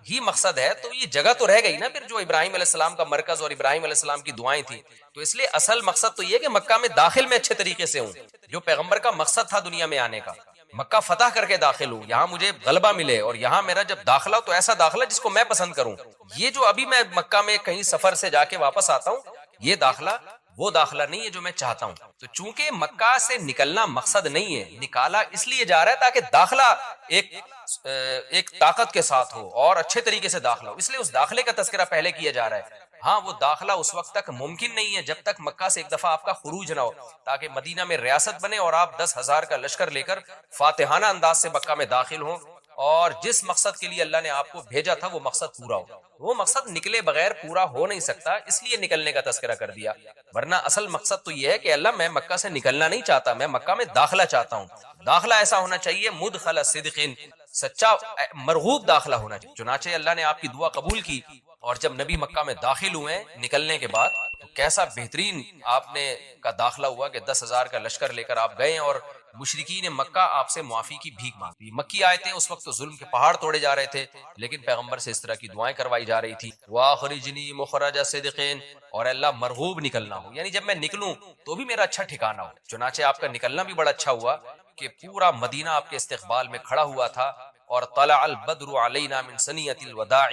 ہی مقصد ہے تو یہ جگہ تو رہ گئی نا پھر جو ابراہیم علیہ السلام کا مرکز اور ابراہیم علیہ السلام کی دعائیں تھیں، تو اس لیے اصل مقصد تو یہ کہ مکہ میں داخل میں اچھے طریقے سے ہوں، جو پیغمبر کا مقصد تھا دنیا میں آنے کا، مکہ فتح کر کے داخل ہوں، یہاں مجھے غلبہ ملے، اور یہاں میرا جب داخلہ ہو تو ایسا داخلہ جس کو میں پسند کروں۔ یہ جو ابھی میں مکہ میں کہیں سفر سے جا کے واپس آتا ہوں، یہ داخلہ وہ داخلہ نہیں ہے جو میں چاہتا ہوں. تو چونکہ مکہ سے نکلنا مقصد نہیں ہے، نکالا اس لیے جا رہا ہے تاکہ داخلہ ایک طاقت کے ساتھ ہو اور اچھے طریقے سے داخلہ ہو، اس لیے اس داخلے کا تذکرہ پہلے کیا جا رہا ہے. ہاں وہ داخلہ اس وقت تک ممکن نہیں ہے جب تک مکہ سے ایک دفعہ آپ کا خروج نہ ہو، تاکہ مدینہ میں ریاست بنے اور آپ 10,000 کا لشکر لے کر فاتحانہ انداز سے مکہ میں داخل ہوں اور جس مقصد کے لیے اللہ نے آپ کو بھیجا تھا وہ مقصد پورا ہو. وہ مقصد نکلے بغیر پورا ہو نہیں سکتا، اس لیے نکلنے کا تذکرہ کر دیا. ورنہ اصل مقصد تو یہ ہے کہ اللہ میں مکہ سے نکلنا نہیں چاہتا، میں مکہ میں داخلہ چاہتا ہوں. داخلہ ایسا ہونا چاہیے مدخل صدق، سچا مرغوب داخلہ ہونا چاہیے. چنانچہ اللہ نے آپ کی دعا قبول کی اور جب نبی مکہ میں داخل ہوئے نکلنے کے بعد تو کیسا بہترین آپ نے کا داخلہ ہوا کہ 10,000 کا لشکر لے کر آپ گئے اور مشرکین مکہ آپ سے معافی کی بھیک مانگی. مکی آیتیں اس وقت تو ظلم کے پہاڑ توڑے جا رہے تھے، لیکن پیغمبر سے اس طرح کی دعائیں کروائی جا رہی تھی. وَأَخْرِجْنِي مُخْرَجَ صِدْقٍ، اور اللہ مرغوب نکلنا ہو، یعنی جب میں نکلوں تو بھی میرا اچھا ٹھکانہ ہو. چنانچہ آپ کا نکلنا بھی بڑا اچھا ہوا کہ پورا مدینہ آپ کے استقبال میں کھڑا ہوا تھا. اور طلع البدر علینا من ثنیۃ الوداع،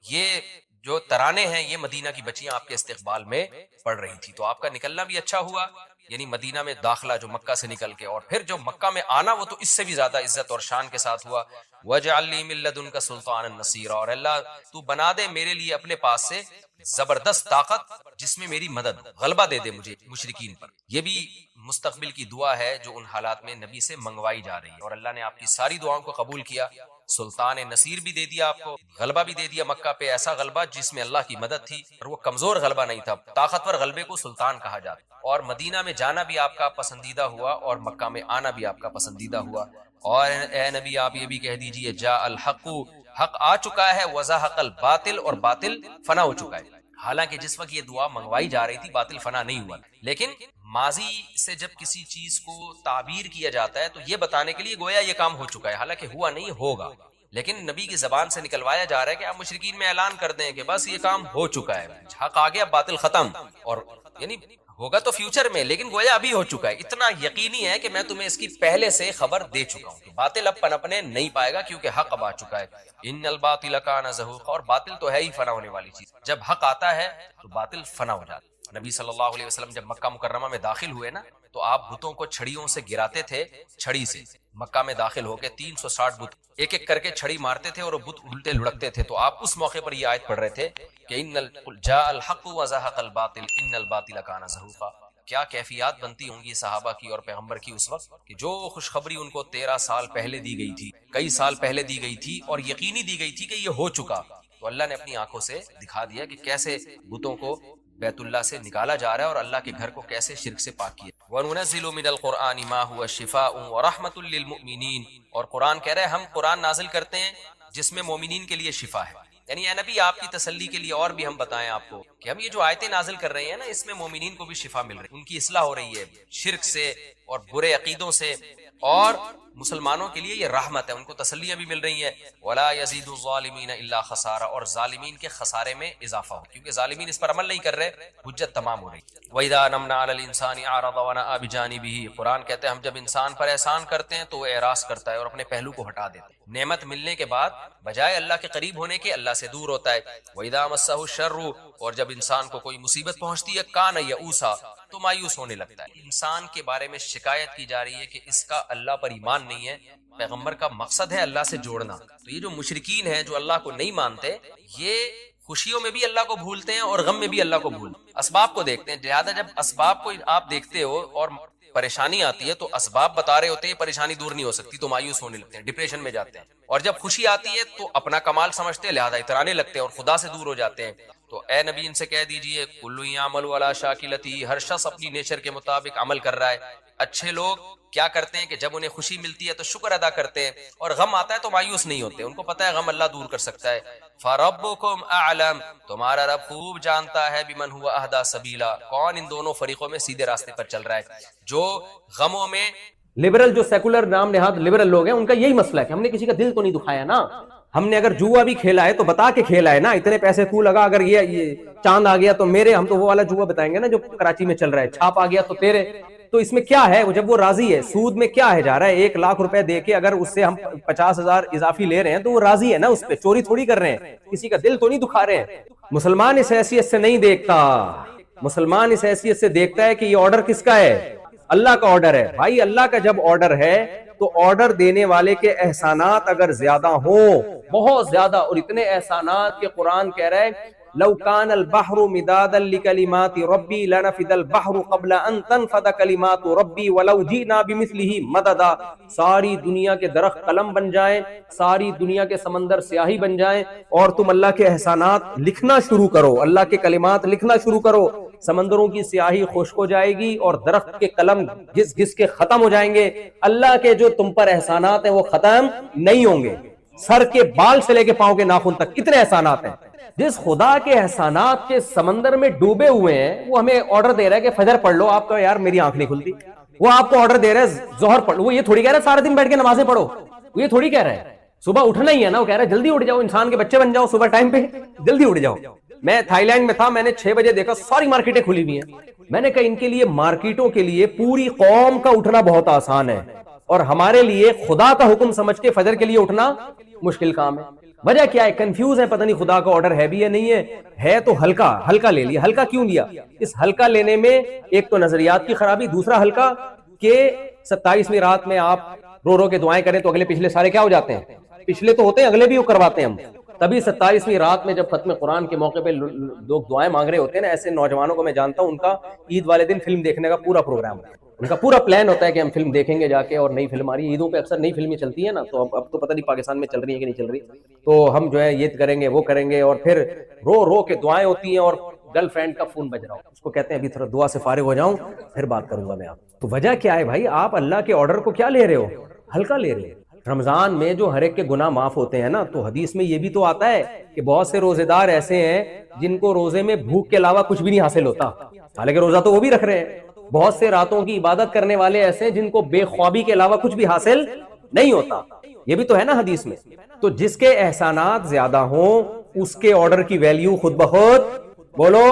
یہ جو ترانے ہیں یہ مدینہ کی بچیاں آپ کے استقبال میں پڑھ رہی تھی. تو آپ کا نکلنا بھی اچھا ہوا، یعنی مدینہ میں داخلہ جو مکہ سے نکل کے، اور پھر جو مکہ میں آنا وہ تو اس سے بھی زیادہ عزت اور شان کے ساتھ ہوا. وَاجْعَلْ لِي مِن لَّدُنْكَ سُلْطَانًا نَصِيرًا، اور اللہ تو بنا دے میرے لیے اپنے پاس سے زبردست طاقت جس میں میری مدد، غلبہ دے دے مجھے مشرکین پر. یہ بھی مستقبل کی دعا ہے جو ان حالات میں نبی سے منگوائی جا رہی ہے، اور اللہ نے آپ کی ساری دعاؤں کو قبول کیا. سلطان نصیر بھی دے دیا آپ کو، غلبہ بھی دے دیا مکہ پہ، ایسا غلبہ جس میں اللہ کی مدد تھی اور وہ کمزور غلبہ نہیں تھا. طاقتور غلبے کو سلطان کہا جاتا. اور مدینہ میں جانا بھی آپ کا پسندیدہ ہوا اور مکہ میں آنا بھی آپ کا پسندیدہ ہوا. اور اے نبی آپ یہ بھی کہہ دیجئے جاء الحق، حق آ چکا ہے، وزہق الباطل، اور باطل فنا ہو چکا ہے. حالانکہ جس وقت یہ دعا منگوائی جا رہی تھی باطل فنا نہیں ہوا، لیکن ماضی سے جب کسی چیز کو تعبیر کیا جاتا ہے تو یہ بتانے کے لیے گویا یہ کام ہو چکا ہے، حالانکہ ہوا نہیں، ہوگا. لیکن نبی کی زبان سے نکلوایا جا رہا ہے کہ آپ مشرکین میں اعلان کر دیں کہ بس یہ کام ہو چکا ہے، حق آ گیا، باطل ختم. اور یعنی ہوگا تو فیوچر میں، لیکن گویا ابھی ہو چکا ہے. اتنا یقینی ہے کہ میں تمہیں اس کی پہلے سے خبر دے چکا ہوں کہ باطل اب پنپنے نہیں پائے گا کیونکہ حق اب آ چکا ہے. ان الباطل کان زہوقا، اور باطل تو ہے ہی فنا ہونے والی چیز، جب حق آتا ہے تو باطل فنا ہو جاتا ہے. نبی صلی اللہ علیہ وسلم جب مکہ مکرمہ میں داخل ہوئے نا تو آپ بتوں کو چھڑیوں سے گراتے تھے، چھڑی سے. مکہ میں داخل ہو کے 360 بت ایک ایک کر کے چھڑی مارتے تھے اور وہ بت الٹے لڑکتے تھے. تو آپ اس موقع پر یہ آیت پڑھ رہے تھے کہ جاء الحق وزہق الباطل ان الباطل کان زہوقا. کیا کیفیات بنتی ہوں گی صحابہ کی اور پیغمبر کی اس وقت کہ جو خوشخبری ان کو 13 سال پہلے دی گئی تھی، کئی سال پہلے دی گئی تھی اور یقینی دی گئی تھی کہ یہ ہو چکا، تو اللہ نے اپنی آنکھوں سے دکھا دیا کہ کیسے بتوں کو بیت اللہ سے نکالا جا رہا ہے اور اللہ کے گھر کو کیسے شرک سے پاک کیا. وَنُنَزِّلُ مِنَ الْقُرْآنِ مَا هُوَ شِفَاءٌ وَرَحْمَةٌ لِّلْمُؤْمِنِينَ، اور قرآن کہہ رہے ہیں ہم قرآن نازل کرتے ہیں جس میں مومنین کے لیے شفا ہے. یعنی اے نبی آپ کی تسلی کے لیے اور بھی ہم بتائیں آپ کو کہ ہم یہ جو آیتیں نازل کر رہے ہیں نا اس میں مومنین کو بھی شفا مل رہی ہے، ان کی اصلاح ہو رہی ہے شرک سے اور برے عقیدوں سے، اور مسلمانوں کے لیے یہ رحمت ہے، ان کو تسلیاں بھی مل رہی ہیں. وَلَا يَزِيدُ الظَّالِمِينَ إِلَّا خَسَارًا، اور ظالمین کے خسارے میں اضافہ ہو کیونکہ ظالمین اس پر عمل نہیں کر رہے، حجت تمام ہو رہی. وَإِذَا أَنْعَمْنَا عَلَى الْإِنسَانِ أَعْرَضَ وَنَأَىٰ بِجَانِبِهِ، قرآن کہتے ہیں ہم جب انسان پر احسان کرتے ہیں تو وہ اعراض کرتا ہے اور اپنے پہلو کو ہٹا دیتا ہے. نعمت ملنے کے بعد بجائے اللہ کے قریب ہونے کے اللہ سے دور ہوتا ہے. وَإِذَا مَسَّهُ الشَّرُّ، اور جب انسان کو کوئی مصیبت پہنچتی ہے کان یئوسا، تو مایوس ہونے لگتا ہے. انسان کے بارے میں شکایت کی جا رہی ہے کہ اس کا اللہ پر ایمان نہیں ہے. پیغمبر کا مقصد ہے اللہ سے جوڑنا. تو یہ جو مشرکین ہیں جو اللہ کو نہیں مانتے، یہ خوشیوں میں بھی اللہ کو بھولتے ہیں اور غم میں بھی اللہ کو بھولتے ہیں، اسباب کو دیکھتے ہیں. لہٰذا جب اسباب کو آپ دیکھتے ہو اور پریشانی آتی ہے تو اسباب بتا رہے ہوتے ہیں پریشانی دور نہیں ہو سکتی، تو مایوس ہونے لگتے ہیں، ڈپریشن میں جاتے ہیں. اور جب خوشی آتی ہے تو اپنا کمال سمجھتے ہیں لہٰذا اترانے لگتے ہیں اور خدا سے دور ہو جاتے ہیں. تو اے نبی ان سے کہہ دیجئے کل یعمل علی شاکلتی، ہر شخص اپنی نیچر کے مطابق عمل کر رہا ہے. اچھے لوگ کیا کرتے ہیں کہ جب انہیں خوشی ملتی ہے تو شکر ادا کرتے ہیں اور غم آتا ہے تو مایوس نہیں ہوتے، ان کو پتہ ہے غم اللہ دور کر سکتا ہے. فَرَبُّكُمْ أَعْلَمُ، تمہارا رب خوب جانتا ہے بِمَنْ هُوَ أَهْدَىٰ سَبِيلًا، کون ان دونوں فریقوں میں سیدھے راستے پر چل رہا ہے. جو غموں میں لبرل، جو سیکولر نام نہاد لبرل لوگ ہیں، ان کا یہی مسئلہ ہے کہ ہم نے کسی کا دل تو نہیں دکھایا نا. ہم نے اگر جوا بھی کھیلا ہے تو بتا کے کھیلا ہے نا، اتنے پیسے تو لگا، اگر یہ چاند آ گیا تو میرے، ہم تو وہ والا جوا بتائیں گے نا جو کراچی میں چل رہا ہے، چھاپ آ گیا تو تیرے. تو اس میں کیا ہے؟ جب وہ راضی ہے، سود میں کیا ہے جا رہا ہے؟ 1,00,000 روپے دے کے اگر اس سے ہم 50,000 اضافی لے رہے ہیں تو وہ راضی ہے نا، اس پہ چوری تھوڑی کر رہے ہیں، کسی کا دل تو نہیں دکھا رہے ہیں. مسلمان اس حیثیت سے نہیں دیکھتا مسلمان اس حیثیت سے دیکھتا ہے کہ یہ آرڈر کس کا ہے؟ اللہ کا آرڈر ہے. بھائی اللہ کا جب آرڈر ہے تو آرڈر دینے والے کے احسانات اگر زیادہ ہوں، بہت زیادہ، اور اتنے احسانات کہ قرآن کہہ رہا ہے لو کان البحر مدادا لکلمات ربی لنفد البحر قبل ان تنفد کلمات ربی ولو جئنا بمثلہ مددا. ساری دنیا کے درخت قلم بن جائیں، ساری دنیا کے سمندر سیاہی بن جائیں، اور تم اللہ کے احسانات لکھنا شروع کرو، اللہ کے کلمات لکھنا شروع کرو، سمندروں کی سیاہی خشک ہو جائے گی اور درخت کے قلم گھس گھس کے ختم ہو جائیں گے. اللہ کے جو تم پر احسانات ہیں وہ ختم نہیں ہوں گے. سر کے بال سے لے کے پاؤں کے ناخن تک کتنے احسانات ہیں. جس خدا کے احسانات کے سمندر میں ڈوبے ہوئے ہیں وہ ہمیں آرڈر دے رہا ہے کہ فجر پڑھ لو. آپ کا یار میری آنکھ نہیں کھلتی. وہ آپ کو آرڈر دے رہا ہے ظہر پڑھ لو. وہ یہ تھوڑی کہہ رہا ہے سارے دن بیٹھ کے نمازیں پڑھو. وہ یہ تھوڑی کہہ رہا ہے صبح اٹھنا ہی ہے نا. وہ کہہ رہا ہے جلدی اٹھ جاؤ، انسان کے بچے بن جاؤ، صبح ٹائم پہ جلدی اٹھ جاؤ. میں تھائی لینڈ میں تھا، میں نے 6 بجے دیکھا ساری مارکیٹیں کھلی ہوئی ہیں. میں نے کہا ان کے لیے مارکیٹوں کے لیے پوری قوم کا اٹھنا بہت آسان ہے، اور ہمارے لیے خدا کا حکم سمجھ کے فجر کے لیے اٹھنا مشکل کام ہے. وجہ کیا ہے؟ کنفیوز ہے، پتہ نہیں خدا کا آرڈر ہے بھی یا نہیں ہے تو ہلکا لے لیا. ہلکا کیوں لیا؟ اس ہلکا لینے میں ایک تو نظریات کی خرابی، دوسرا ہلکا کہ 27ویں رات میں آپ رو رو کے دعائیں کریں تو اگلے پچھلے سارے کیا ہو جاتے ہیں؟ پچھلے تو ہوتے ہیں، اگلے بھی وہ کرواتے ہیں ہم. تبھی 27ویں رات میں جب ختم قرآن کے موقع پہ لوگ دعائیں مانگ رہے ہوتے ہیں نا، ایسے نوجوانوں کو میں جانتا ہوں، ان کا عید والے دن فلم دیکھنے کا پورا پروگرام ہے. ان کا پورا پلان ہوتا ہے کہ ہم فلم دیکھیں گے جا کے، اور نئی فلم آ رہی ہے عیدوں پہ، اکثر نئی فلمیں چلتی ہیں نا، تو اب تو پتہ نہیں پاکستان میں چل رہی ہے کہ نہیں چل رہی، تو ہم جو ہے یہ کریں گے وہ کریں گے، اور پھر رو رو کے دعائیں ہوتی ہیں، اور گرل فرینڈ کا فون بج رہا ہو، اس کو کہتے ہیں ابھی تھوڑا دعا سے فارغ ہو جاؤں پھر بات کروں گا میں آپ. تو وجہ کیا ہے بھائی؟ آپ اللہ کے آرڈر کو کیا لے رہے ہو؟ ہلکا لے رہے ہو. رمضان میں جو ہر ایک کے گناہ معاف ہوتے ہیں نا، تو حدیث میں یہ بھی تو آتا ہے کہ بہت سے روزے دار ایسے ہیں جن کو روزے میں بھوک کے علاوہ کچھ بھی نہیں حاصل ہوتا، حالانکہ روزہ تو وہ بھی رکھ رہے ہیں. بہت سے راتوں کی عبادت کرنے والے ایسے ہیں جن کو بے خوابی کے علاوہ کچھ بھی حاصل نہیں ہوتا. یہ بھی تو ہے نا حدیث میں. تو جس کے احسانات زیادہ ہوں اس کے آرڈر کی ویلیو خود بخود بولو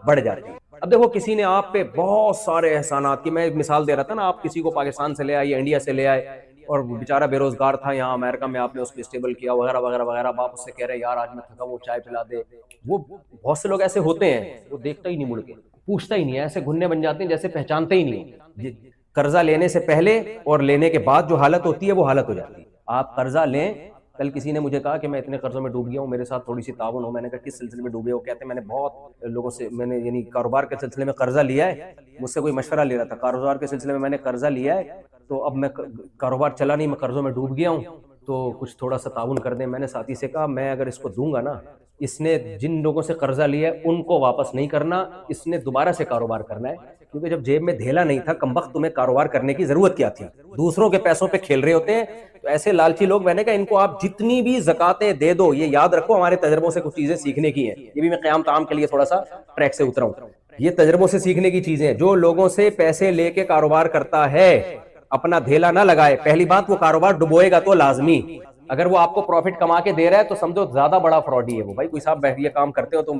بڑھ جاتی ہے. اب دیکھو کسی نے آپ پہ بہت سارے احسانات کی، میں ایک مثال دے رہا تھا نا، آپ کسی کو پاکستان سے لے آئے یا انڈیا سے لے آئے، اور بیچارہ بے روزگار تھا یہاں امریکہ میں، آپ نے اس کو اسٹیبل کیا وغیرہ وغیرہ وغیرہ. آپ اس سے کہہ رہے ہیں یار آج میں تھکا ہوں چائے پلا دے. وہ بہت سے لوگ ایسے ہوتے ہیں، وہ دیکھتا ہی نہیں مڑ کے، پوچھتا ہی نہیں ہے، ایسے گھننے بن جاتے ہیں جیسے پہچانتے ہی نہیں. قرضہ لینے سے پہلے اور لینے کے بعد جو حالت ہوتی ہے وہ حالت ہو جاتی ہے. آپ قرضہ لیں. کل کسی نے مجھے کہا کہ میں اتنے قرضوں میں ڈوب گیا ہوں، میرے ساتھ تھوڑی سی تعاون ہو. میں نے کہا کس سلسلے میں ڈوبے ہو؟ کہتے ہیں میں نے بہت لوگوں سے، میں نے یعنی کاروبار کے سلسلے میں قرضہ لیا ہے. مجھ سے کوئی مشورہ لے رہا تھا، کاروبار کے سلسلے میں نے قرضہ لیا ہے، تو اب میں کاروبار چلا نہیں، میں قرضوں میں ڈوب گیا ہوں، تو کچھ تھوڑا سا تعاون کر دیں. میں نے ساتھی سے کہا میں اگر اس کو دوں گا نا، اس نے جن لوگوں سے قرضہ لیا ہے ان کو واپس نہیں کرنا، اس نے دوبارہ سے کاروبار کرنا ہے. کیونکہ جب جیب میں دھیلا نہیں تھا، کمبخت تمہیں کاروبار کرنے کی ضرورت کیا تھی؟ دوسروں کے پیسوں پہ کھیل رہے ہوتے ہیں. تو ایسے لالچی لوگ، میں نے کہا ان کو آپ جتنی بھی زکاتیں دے دو، یہ یاد رکھو ہمارے تجربوں سے کچھ چیزیں سیکھنے کی ہیں. یہ بھی میں قیام طعام کے لیے تھوڑا سا ٹریک سے اترا ہوں. یہ تجربوں سے سیکھنے کی چیزیں ہیں. جو لوگوں سے پیسے لے کے کاروبار کرتا ہے اپنا دھیلا نہ لگائے. پہلی بات، وہ کاروبار ڈبوئے گا تو لازمی. اگر وہ آپ کو پروفٹ کما کے دے رہا ہے تو سمجھو زیادہ بڑا فراڈی ہے وہ. بھائی کوئی صاحب یہ کام کرتے ہو تو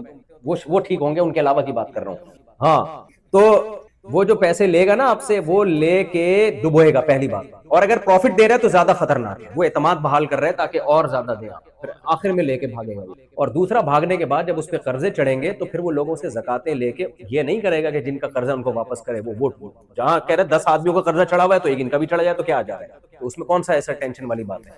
وہ ٹھیک ہوں گے، ان کے علاوہ کی بات کر رہا ہوں. ہاں، تو وہ جو پیسے لے گا نا آپ سے، وہ لے کے ڈبوئے گا پہلی بات. اور اگر پروفٹ دے رہا ہے تو زیادہ خطرناک ہے، وہ اعتماد بحال کر رہا ہے تاکہ اور زیادہ دے، پھر آخر میں لے کے بھاگے گا. اور دوسرا، بھاگنے کے بعد جب اس پہ قرضے چڑھیں گے تو پھر وہ لوگوں سے زکاتیں لے کے یہ نہیں کرے گا کہ جن کا قرضہ ان کو واپس کرے. وہ جہاں کہہ رہے 10 آدمیوں کا قرضہ چڑھا ہوا ہے تو ایک ان کا بھی چڑھ جائے تو کیا آ جا رہا ہے؟ تو اس میں کون سا ایسا ٹینشن والی بات ہے؟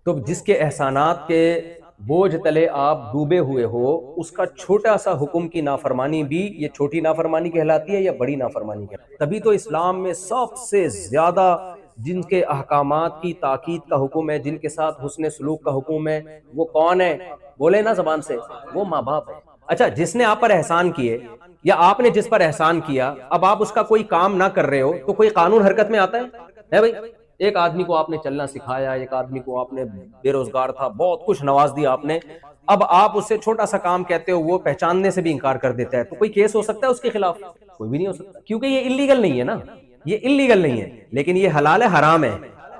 تو جس کے احسانات کے بوجھ تلے آپ ڈوبے ہوئے ہو، اس کا چھوٹا سا حکم کی نافرمانی بھی یہ چھوٹی نافرمانی کہلاتی ہے یا بڑی نافرمانی کہلاتی ہے؟ تبھی تو اسلام میں سب سے زیادہ جن کے احکامات کی تاکید کا حکم ہے، جن کے ساتھ حسن سلوک کا حکم ہے، وہ کون ہے؟ بولے نا زبان سے، وہ ماں باپ ہے. اچھا، جس نے آپ پر احسان کیے یا آپ نے جس پر احسان کیا، اب آپ اس کا کوئی کام نہ کر رہے ہو تو کوئی قانون حرکت میں آتا ہے بھائی؟ ایک آدمی کو آپ نے چلنا سکھایا، ایک آدمی کو آپ نے بے روزگار تھا، بہت کچھ نواز دیا آپ نے، اب آپ اس سے چھوٹا سا کام کہتے ہو، وہ پہچاننے سے بھی انکار کر دیتا ہے، تو کوئی کیس ہو سکتا ہے اس کے خلاف؟ کوئی بھی نہیں ہو سکتا، کیونکہ یہ اللیگل نہیں ہے نا، یہ اللیگل نہیں ہے. لیکن یہ حلال ہے، حرام ہے،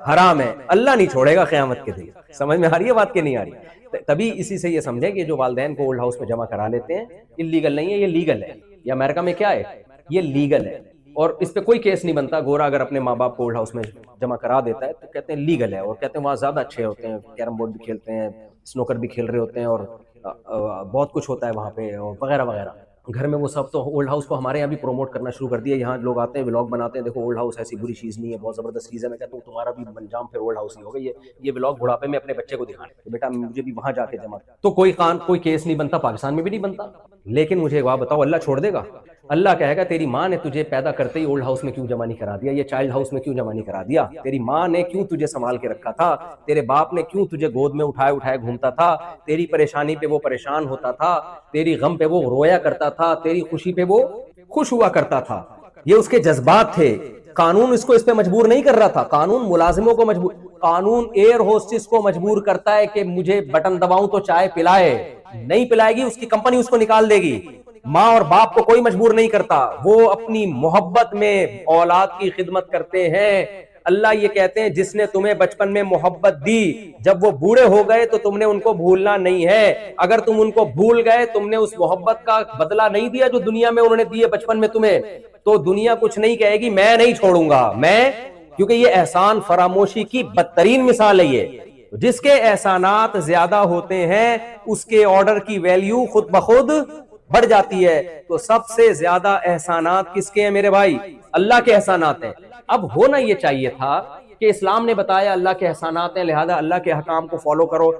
حرام ہے، اللہ نہیں چھوڑے گا قیامت کے دن. سمجھ میں آ رہی ہے بات کہ نہیں آ رہی؟ تبھی اسی سے یہ سمجھیں کہ جو والدین کو اولڈ ہاؤس میں جمع کرا لیتے ہیں، اللیگل نہیں ہے، یہ لیگل ہے. یہ امریکہ میں کیا ہے؟ یہ لیگل ہے، اور اس پہ کوئی کیس نہیں بنتا. گورا اگر اپنے ماں باپ کو اولڈ ہاؤس میں جمع کرا دیتا ہے تو کہتے ہیں لیگل ہے، اور کہتے ہیں وہاں زیادہ اچھے ہوتے ہیں، کیرم بورڈ بھی کھیلتے ہیں، سنوکر بھی کھیل رہے ہوتے ہیں، اور بہت کچھ ہوتا ہے وہاں پہ، اور وغیرہ وغیرہ. گھر میں وہ سب تو اولڈ ہاؤس کو ہمارے یہاں بھی پروموٹ کرنا شروع کر دیا. یہاں لوگ آتے ہیں ولاگ بناتے ہیں, دیکھو اولڈ ہاؤس ایسی بری چیز نہیں ہے, بہت زبردست چیز ہے. میں کہتا ہوں تمہارا بھی انجام پھر اولڈ ہاؤس ہی ہوگا. یہ ولاگ بڑھاپے میں اپنے بچے کو دکھانا کہ بیٹا مجھے بھی وہاں جا کے جمع. تو کوئی کیس نہیں بنتا, پاکستان میں بھی نہیں بنتا. لیکن مجھے ایک بات بتاؤ, اللہ چھوڑ دے گا؟ اللہ کہے گا تیری ماں نے تجھے پیدا کرتے ہی اولڈ ہاؤس میں کیوں جمع نہیں کرا دیا, یہ چائلڈ ہاؤس میں کیوں جمع نہیں کرا دیا؟ تیری ماں نے کیوں تجھے سنبھال کے رکھا تھا؟ تیرے باپ نے کیوں تجھے گود میں اٹھائے گھومتا تھا؟ تیری پریشانی پہ وہ پریشان ہوتا تھا, تیری غم پہ وہ رویا کرتا تھا, تیری خوشی پہ وہ خوش ہوا کرتا تھا. یہ اس کے جذبات تھے. قانون اس کو اس پہ مجبور نہیں کر رہا تھا. قانون ملازموں کو مجبور, قانون ایئر ہوسٹس کو مجبور کرتا ہے کہ مجھے بٹن دباؤں تو چائے پلائے. نہیں پلائے گی, اس کی کمپنی اس کو نکال دے گی. ماں اور باپ کو کوئی مجبور نہیں کرتا, وہ اپنی محبت میں اولاد کی خدمت کرتے ہیں. اللہ یہ کہتے ہیں جس نے تمہیں بچپن میں محبت دی, جب وہ بوڑھے ہو گئے تو تم نے ان کو بھولنا نہیں ہے. اگر تم ان کو بھول گئے, تم نے اس محبت کا بدلہ نہیں دیا جو دنیا میں انہوں نے دیے بچپن میں تمہیں, تو دنیا کچھ نہیں کہے گی, میں نہیں چھوڑوں گا میں, کیونکہ یہ احسان فراموشی کی بدترین مثال ہے. یہ جس کے احسانات زیادہ ہوتے ہیں اس کے آرڈر کی ویلیو خود بخود بڑھ جاتی ہے. تو سب سے زیادہ احسانات کس کے ہیں میرے بھائی؟ اللہ کے احسانات ہیں. اب ہونا یہ چاہیے تھا کہ اسلام نے بتایا اللہ کے احسانات ہیں, لہذا اللہ کے احکام کو فالو کرو.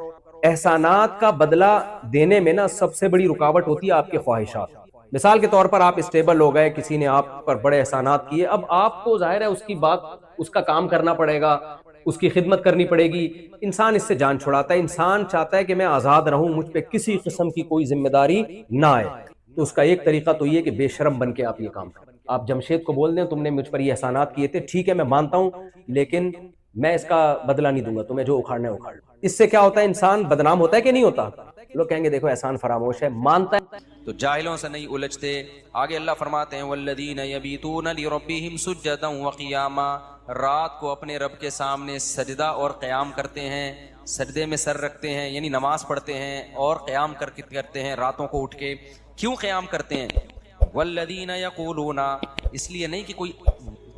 احسانات کا بدلہ دینے میں نا سب سے بڑی رکاوٹ ہوتی ہے آپ کے خواہشات. مثال کے طور پر آپ اسٹیبل ہو گئے, کسی نے آپ پر بڑے احسانات کیے, اب آپ کو ظاہر ہے اس کی بات, اس کا کام کرنا پڑے گا, اس کی خدمت کرنی پڑے گی. انسان اس سے جان چھڑاتا ہے. انسان چاہتا ہے کہ میں آزاد رہوں, مجھ پہ کسی قسم کی کوئی ذمہ داری نہ آئے. تو اس کا ایک طریقہ تو یہ کہ بے شرم بن کے آپ یہ کام کریں. آپ جمشید کو بول دیں تم نے مجھ پر یہ احسانات کیے تھے, ٹھیک ہے میں مانتا ہوں, لیکن میں اس کا بدلہ نہیں دوں گا, تمہیں جو اکھاڑنا ہے اکھاڑ لو. اس سے کیا ہوتا ہے, انسان بدنام ہوتا ہے کہ نہیں ہوتا؟ لوگ کہیں گے دیکھو احسان فراموش ہے, مانتا ہے. تو جاہلوں سے نہیں الجھتے. آگے اللہ فرماتے ہیں والذین یبیتون لربہم سجدا وقیاما, رات کو اپنے رب کے سامنے سجدہ اور قیام کرتے ہیں, سجدے میں سر رکھتے ہیں یعنی نماز پڑھتے ہیں, اور قیام کرتے ہیں راتوں کو اٹھ کے. کیوں قیام کرتے ہیں؟ والذین یقولون, اس لیے نہیں کہ کوئی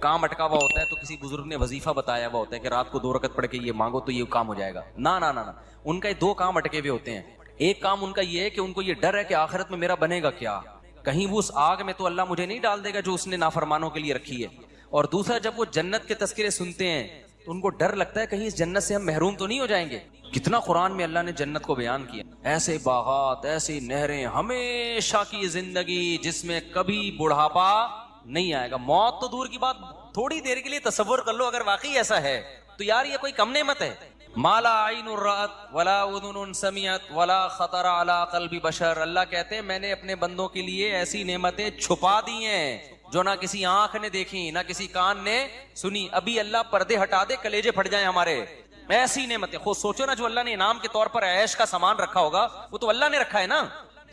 کام اٹکا ہوا ہوتا ہے تو کسی بزرگ نے وظیفہ بتایا ہوا ہوتا ہے کہ رات کو 2 رکعت پڑھ کے یہ مانگو تو یہ کام ہو جائے گا. نہ نہ نہ, ان کا 2 کام اٹکے ہوئے ہوتے ہیں. ایک کام ان کا یہ ہے کہ ان کو یہ ڈر ہے کہ آخرت میں میرا بنے گا کیا, کہیں وہ اس آگ میں تو اللہ مجھے نہیں ڈال دے گا جو اس نے نافرمانوں کے لیے رکھی ہے. اور دوسرا, جب وہ جنت کے تذکرے سنتے ہیں تو ان کو ڈر لگتا ہے کہیں اس جنت سے ہم محروم تو نہیں ہو جائیں گے. کتنا قرآن میں اللہ نے جنت کو بیان کیا, ایسے باغات, ایسی نہریں, ہمیشہ کی زندگی جس میں کبھی بڑھاپا نہیں آئے گا. موت تو دور کی بات, تھوڑی دیر کے لیے تصور کر لو اگر واقعی ایسا ہے تو یار یہ کوئی کم نعمت ہے. مالا عین رأت ولا اذن سمعت ولا خطر علی قلب بشر. اللہ کہتے ہیں میں نے اپنے بندوں کے لیے ایسی نعمتیں چھپا دی ہیں جو نہ کسی آنکھ نے دیکھی نہ کسی کان نے سنی. ابھی اللہ پردے ہٹا دے کلیجے پھٹ جائیں ہمارے, ایسی نعمتیں. خود سوچو نا, جو اللہ نے انعام کے طور پر عیش کا سامان رکھا ہوگا وہ تو اللہ نے رکھا ہے نا.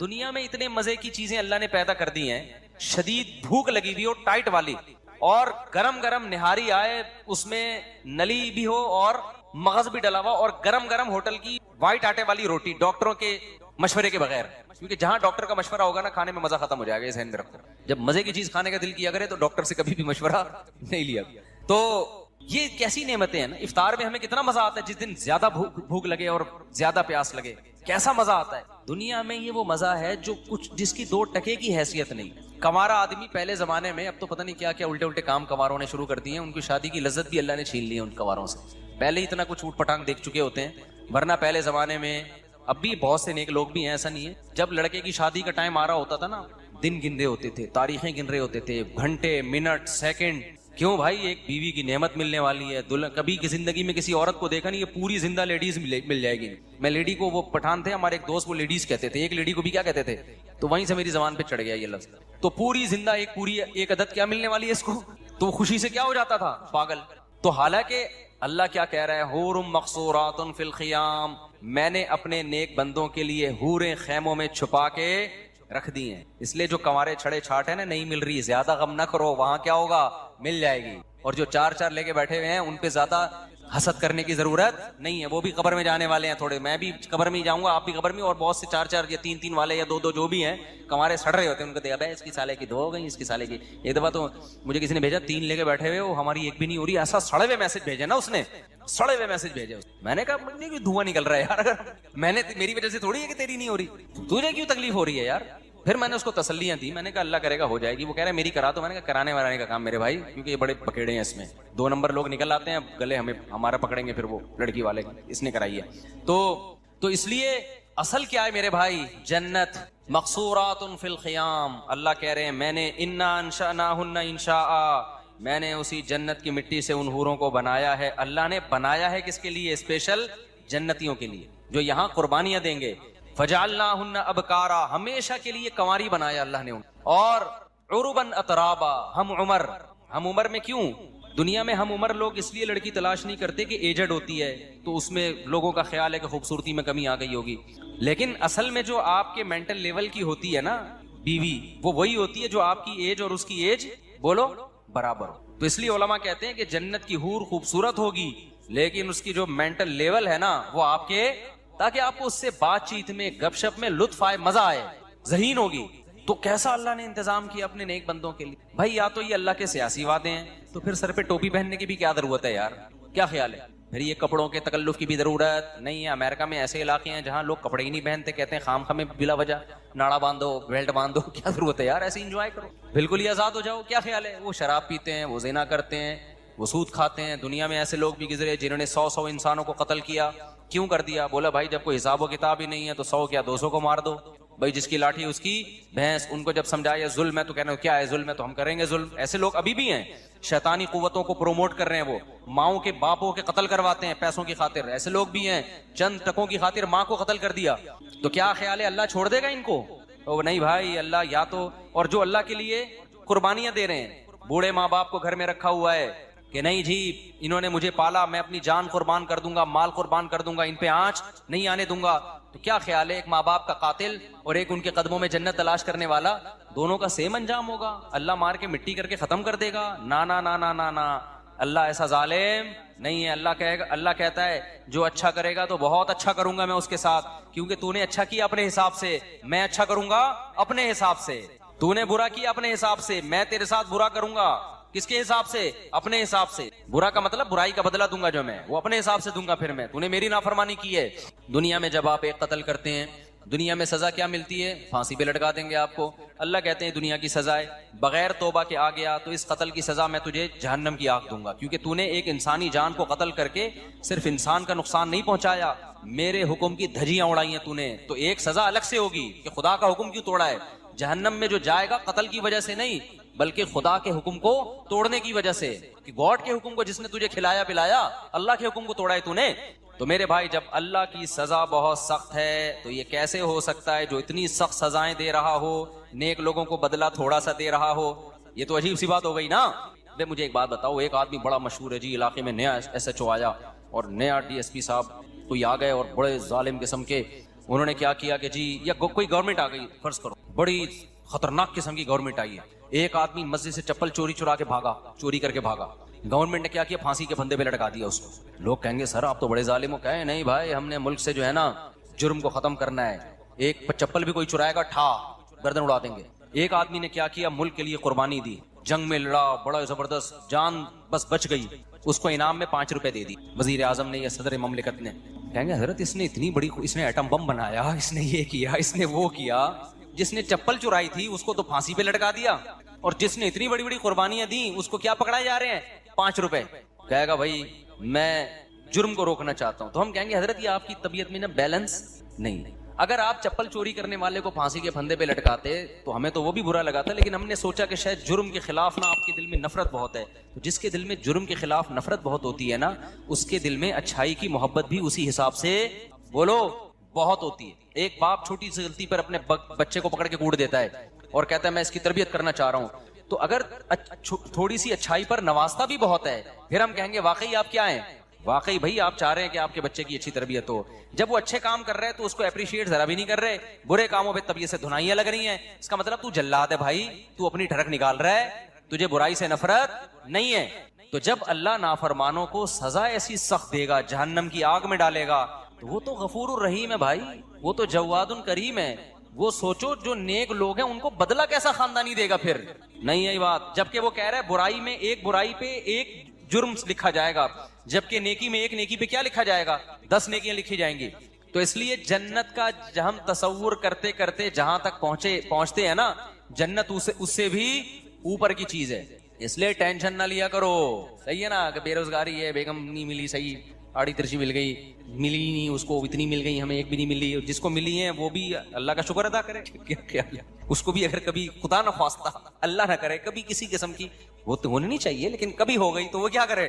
دنیا میں اتنے مزے کی چیزیں اللہ نے پیدا کر دی ہیں, شدید بھوک لگی ہوئی ہو ٹائٹ والی, اور گرم گرم نہاری آئے, اس میں نلی بھی ہو اور مغز بھی ڈلا ہوا, اور گرم گرم ہوٹل کی وائٹ آٹے والی روٹی ڈاکٹروں کے مشورے کے بغیر, کیونکہ جہاں ڈاکٹر کا مشورہ ہوگا نا کھانے میں مزہ ختم ہو جائے گا. یہ ذہن میں رکھو, جب مزے کی چیز کھانے کا دل کیا کرے تو ڈاکٹر سے کبھی بھی مشورہ نہیں لیا. تو یہ کیسی نعمتیں ہیں نا. افطار میں ہمیں کتنا مزہ آتا ہے جس دن زیادہ بھوک لگے اور زیادہ پیاس لگے, کیسا مزہ آتا ہے. دنیا میں یہ وہ مزہ ہے جو کچھ جس کی 2 ٹکے کی حیثیت نہیں. کنوارا آدمی پہلے زمانے میں, اب تو پتہ نہیں کیا کیا الٹے الٹے کام کنواروں نے شروع کر دیے ہیں, ان کی شادی کی لذت بھی اللہ نے چھین لی ہے ان کنواروں سے. پہلے اتنا کچھ اوٹ پٹانگ دیکھ چکے ہوتے ہیں, ورنہ پہلے زمانے میں, اب بھی بہت سے نیک لوگ بھی ہیں, ایسا نہیں ہے, جب لڑکے کی شادی کا ٹائم آ رہا ہوتا تھا نا, دن گن رہے ہوتے تھے, تاریخیں گن رہے ہوتے تھے, گھنٹے, منٹ, سیکنڈ. کیوں بھائی, ایک بیوی کی نعمت ملنے والی ہے. کبھی کی زندگی میں کسی عورت کو دیکھا نہیں, یہ پوری زندہ لیڈیز مل جائے گی. میں لیڈی کو, وہ پٹھان تھے ہمارے ایک دوست, وہ لیڈیز کہتے تھے, ایک لیڈی کو بھی کیا کہتے تھے, تو وہیں سے میری زبان پہ چڑھ گیا یہ لفظ. تو پوری زندہ ایک عدد کیا ملنے والی ہے اس کو, تو خوشی سے کیا ہو جاتا تھا, پاگل. تو حالانکہ اللہ کیا کہہ رہا ہے, حور مقصورات فی الخیام, میں نے اپنے نیک بندوں کے لیے حوریں خیموں میں چھپا کے رکھ دی ہیں. اس لیے جو کنوارے چھڑے چھاٹ ہیں نا, نہیں مل رہی, زیادہ غم نہ کرو, وہاں کیا ہوگا, مل جائے گی. اور جو 4 لے کے بیٹھے ہوئے ہیں ان پہ زیادہ حسد کرنے کی ضرورت نہیں ہے, وہ بھی قبر میں جانے والے ہیں تھوڑے, میں بھی قبر میں ہی جاؤں گا, آپ بھی قبر میں, اور بہت سے 4 یا 3 والے یا 2 جو بھی ہیں کنوارے سڑ رہے ہوتے ہیں, ان کو دیکھا بھائی اس کی سالے کی 2 ہو گئی, اس کی سالے کی. ایک دفعہ تو مجھے کسی نے بھیجا 3 لے کے بیٹھے ہوئے, وہ ہماری ایک بھی نہیں ہو رہی, ایسا سڑے ہوئے میسج بھیجے نا اس نے, سڑے ہوئے میسج بھیجے. میں نے کہا مجھے دھواں نکل رہا ہے یار, اگر میں نے, میری وجہ سے تھوڑی ہے کہ تیری نہیں ہو رہی, تجھے کیوں تکلیف ہو رہی ہے یار, پھر میں نے اس کو تسلیاں دی, میں نے کہا اللہ کرے گا ہو جائے گی. وہ کہہ رہے میری کرا. تو میں نے کہا کرانے ورانے کا کام میرے بھائی, کیونکہ یہ بڑے پکیڑے ہیں اس میں, 2 نمبر لوگ نکل آتے ہیں, گلے ہمارا پکڑیں گے پھر وہ لڑکی والے, اس نے کرائی ہے. تو اس لیے اصل کیا ہے میرے بھائی, جنت مقصورات فی الخیام. اللہ کہہ رہے ہیں میں نے انا انشأناہن انشاء, میں نے اسی جنت کی مٹی سے ان حوروں کو بنایا ہے. اللہ نے بنایا ہے کس کے لیے؟ اسپیشل جنتیوں کے لیے جو یہاں قربانیاں دیں گے. فجعلناہن ابکارا, ہمیشہ کے لیے کنواری بنایا اللہ نے. اور عربا اترابا, ہم عمر میں کیوں دنیا میں ہم عمر لوگ اس لیے لڑکی تلاش نہیں کرتے کہ ایجڈ ہوتی ہے تو اس میں لوگوں کا خیال ہے کہ خوبصورتی میں کمی آ گئی ہوگی, لیکن اصل میں جو آپ کے مینٹل لیول کی ہوتی ہے نا بیوی, وہ وہی ہوتی ہے جو آپ کی ایج اور اس کی ایج بولو برابر ہو. تو اس لیے علماء کہتے ہیں کہ جنت کی حور خوبصورت ہوگی لیکن اس کی جو مینٹل لیول ہے نا وہ آپ کے, تاکہ آپ کو اس سے بات چیت میں گپ شپ میں لطف آئے, مزہ آئے, ذہین ہوگی. تو کیسا اللہ نے انتظام کیا اپنے نیک بندوں کے لیے بھائی. یا تو یہ اللہ کے سیاسی وعدے ہیں, تو پھر سر پہ ٹوپی پہننے کی بھی کیا ضرورت ہے یار, کیا خیال ہے؟ پھر یہ کپڑوں کے تکلف کی بھی ضرورت نہیں ہے. امریکہ میں ایسے علاقے ہیں جہاں لوگ کپڑے ہی نہیں پہنتے, کہتے ہیں خام خامے بلا وجہ ناڑا باندھو, بیلٹ باندھو, کیا ضرورت ہے یار, ایسے انجوائے کرو, بالکل ہی آزاد ہو جاؤ, کیا خیال ہے؟ وہ شراب پیتے ہیں, وہ زنا کرتے ہیں, وہ سود کھاتے ہیں. دنیا میں ایسے لوگ بھی گزرے جنہوں نے 100 انسانوں کو قتل کیا. کیوں کر دیا؟ بولا بھائی جب کوئی حساب و کتاب ہی نہیں ہے تو 100 کیا 200 کو مار دو بھائی, جس کی لاٹھی اس کی بھینس. ان کو جب سمجھایا ظلم ہے تو کہنا کیا ہے ظلم ہے تو ہم کریں گے ظلم. ایسے لوگ ابھی بھی ہیں, شیطانی قوتوں کو پروموٹ کر رہے ہیں, وہ ماؤں کے باپوں کے قتل کرواتے ہیں پیسوں کی خاطر. ایسے لوگ بھی ہیں, چند ٹکوں کی خاطر ماں کو قتل کر دیا. تو کیا خیال ہے اللہ چھوڑ دے گا ان کو؟ او نہیں بھائی, اللہ یا تو, اور جو اللہ کے لیے قربانیاں دے رہے ہیں, بوڑھے ماں باپ کو گھر میں رکھا ہوا ہے کہ نہیں جی انہوں نے مجھے پالا, میں اپنی جان قربان کر دوں گا, مال قربان کر دوں گا, ان پہ آنچ نہیں آنے دوں گا. تو کیا خیال ہے ایک ماں باپ کا قاتل اور ایک ان کے قدموں میں جنت تلاش کرنے والا, دونوں کا سیم انجام ہوگا؟ اللہ مار کے مٹی کر کے ختم کر دے گا؟ نا نا نا نا نا نا, اللہ ایسا ظالم نہیں ہے. اللہ کہے گا, اللہ کہتا ہے جو اچھا کرے گا تو بہت اچھا کروں گا میں اس کے ساتھ, کیونکہ تو نے اچھا کیا اپنے حساب سے, میں اچھا کروں گا اپنے حساب سے. تو نے برا کیا اپنے حساب سے, میں تیرے ساتھ برا کروں گا. کس کے حساب سے؟ اپنے حساب سے. برا کا مطلب برائی کا بدلہ دوں گا جو میں, وہ اپنے حساب سے دوں گا. پھر میں, تو نے میری نافرمانی کی ہے. دنیا میں جب آپ ایک قتل کرتے ہیں, دنیا میں سزا کیا ملتی ہے؟ پھانسی پہ لٹکا دیں گے آپ کو. اللہ کہتے ہیں دنیا کی سزا ہے بغیر توبہ کے آ گیا تو اس قتل کی سزا میں تجھے جہنم کی آگ دوں گا, کیونکہ تو نے ایک انسانی جان کو قتل کر کے صرف انسان کا نقصان نہیں پہنچایا, میرے حکم کی دھجیاں اڑائی ہیں تو نے. تو ایک سزا الگ سے ہوگی کہ خدا کا حکم کیوں توڑا ہے. جہنم میں جو جائے گا قتل کی وجہ سے نہیں بلکہ خدا کے حکم کو توڑنے کی وجہ سے, کہ گاڈ کے حکم کو جس نے تجھے کھلایا پلایا, اللہ کے حکم کو توڑا ہے تو نے. تو میرے بھائی جب اللہ کی سزا بہت سخت ہے تو یہ کیسے ہو سکتا ہے جو اتنی سخت سزائیں دے رہا ہو نیک لوگوں کو بدلہ تھوڑا سا دے رہا ہو؟ یہ تو عجیب سی بات ہو گئی نا. مجھے ایک بات بتاؤ, ایک آدمی بڑا مشہور ہے جی علاقے میں, نیا SHO آیا اور نیا DSP صاحب کوئی آ گئے اور بڑے ظالم قسم کے, انہوں نے کیا کیا کہ جی, یا کوئی گورنمنٹ آ گئی فرض کرو, بڑی خطرناک قسم کی گورنمنٹ آئی ہے, ایک آدمی مسجد سے چپل چوری کر کے بھاگا. گورنمنٹ نے کیا کیا؟ پھانسی کے پھندے پہ لٹکا دیا اس کو. لوگ کہیں گے سر آپ تو بڑے ظالم ہو. کہیں نہیں بھائی, ہم نے ملک سے جو ہے نا جرم کو ختم کرنا ہے. ایک چپل بھی کوئی چرائے گا ٹھا گردن اڑا دیں گے. ایک آدمی نے کیا کیا؟ ملک کے لیے قربانی دی, جنگ میں لڑا, بڑا زبردست, جان بس بچ گئی, اس کو انعام میں 5 روپے دے دی وزیر اعظم نے یا صدر مملکت نے. کہیں گے حضرت اس نے اتنی بڑی, اس نے ایٹم بم بنایا, اس نے یہ کیا, اس نے وہ کیا. جس نے چپل چرائی تھی اس کو تو پھانسی پہ لٹکا دیا, اور جس نے اتنی بڑی بڑی قربانیاں دی اس کو کیا پکڑائے جا رہے ہیں؟ 5 روپے. کہے گا بھائی میں جرم کو روکنا چاہتا ہوں. تو ہم کہیں گے حضرت یہ آپ کی طبیعت میں نا بیلنس نہیں. اگر آپ چپل چوری کرنے والے کو پھانسی کے پھندے پہ لٹکاتے تو ہمیں تو وہ بھی برا لگاتا, لیکن ہم نے سوچا کہ شاید جرم کے خلاف نا آپ کے دل میں نفرت بہت ہے. تو جس کے دل میں جرم کے خلاف نفرت بہت ہوتی ہے نا, اس کے دل میں اچھائی کی محبت بھی اسی حساب سے بولو بہت ہوتی ہے. ایک باپ چھوٹی سی غلطی پر اپنے بچے کو پکڑ کے کوڑ دیتا ہے اور کہتا ہے میں اس کی تربیت کرنا چاہ رہا ہوں, تو اگر تھوڑی سی اچھائی پر نوازتا بھی بہت ہے, پھر ہم کہیں گے واقعی آپ کیا ہیں, واقعی بھائی آپ چاہ رہے ہیں کہ آپ کے بچے کی اچھی تربیت ہو. جب وہ اچھے کام کر رہے ہیں تو اس کو اپریشیٹ ذرا بھی نہیں کر رہے, برے کاموں پہ طبیعت سے دھنائیاں لگ رہی ہیں, اس کا مطلب تو جلاد ہے بھائی, تو اپنی ڈھڑک نکال رہا ہے, تجھے برائی سے نفرت نہیں ہے. تو جب اللہ نافرمانوں کو سزا ایسی سخت دے گا, جہنم کی آگ میں ڈالے گا, تو وہ تو غفور الرحیم ہے بھائی, وہ تو جواد کریم ہے. وہ سوچو جو نیک لوگ ہیں ان کو بدلہ کیسا خاندانی دے گا پھر, نہیں ہے بات. جبکہ وہ کہہ رہا ہے برائی میں ایک برائی پہ ایک جرم لکھا جائے گا, جبکہ نیکی میں ایک نیکی پہ کیا لکھا جائے گا؟ 10 نیکیاں لکھی جائیں گی. تو اس لیے جنت کا ہم تصور کرتے کرتے جہاں تک پہنچتے ہیں نا، جنت اس سے بھی اوپر کی چیز ہے. اس لیے ٹینشن نہ لیا کرو. صحیح ہے نا کہ بے روزگاری ہے، بیگم نہیں ملی، صحیح آڑی ترچی مل گئی، ملی نہیں اس کو، اتنی مل گئی، ہمیں ایک بھی نہیں ملی. جس کو ملی ہیں وہ بھی اللہ کا شکر ادا کرے. کیا اس کو بھی اگر کبھی خدا نہ خواستہ اللہ نہ کرے کبھی کسی قسم کی، وہ تو ہونی نہیں چاہیے لیکن کبھی ہو گئی تو وہ کیا کرے،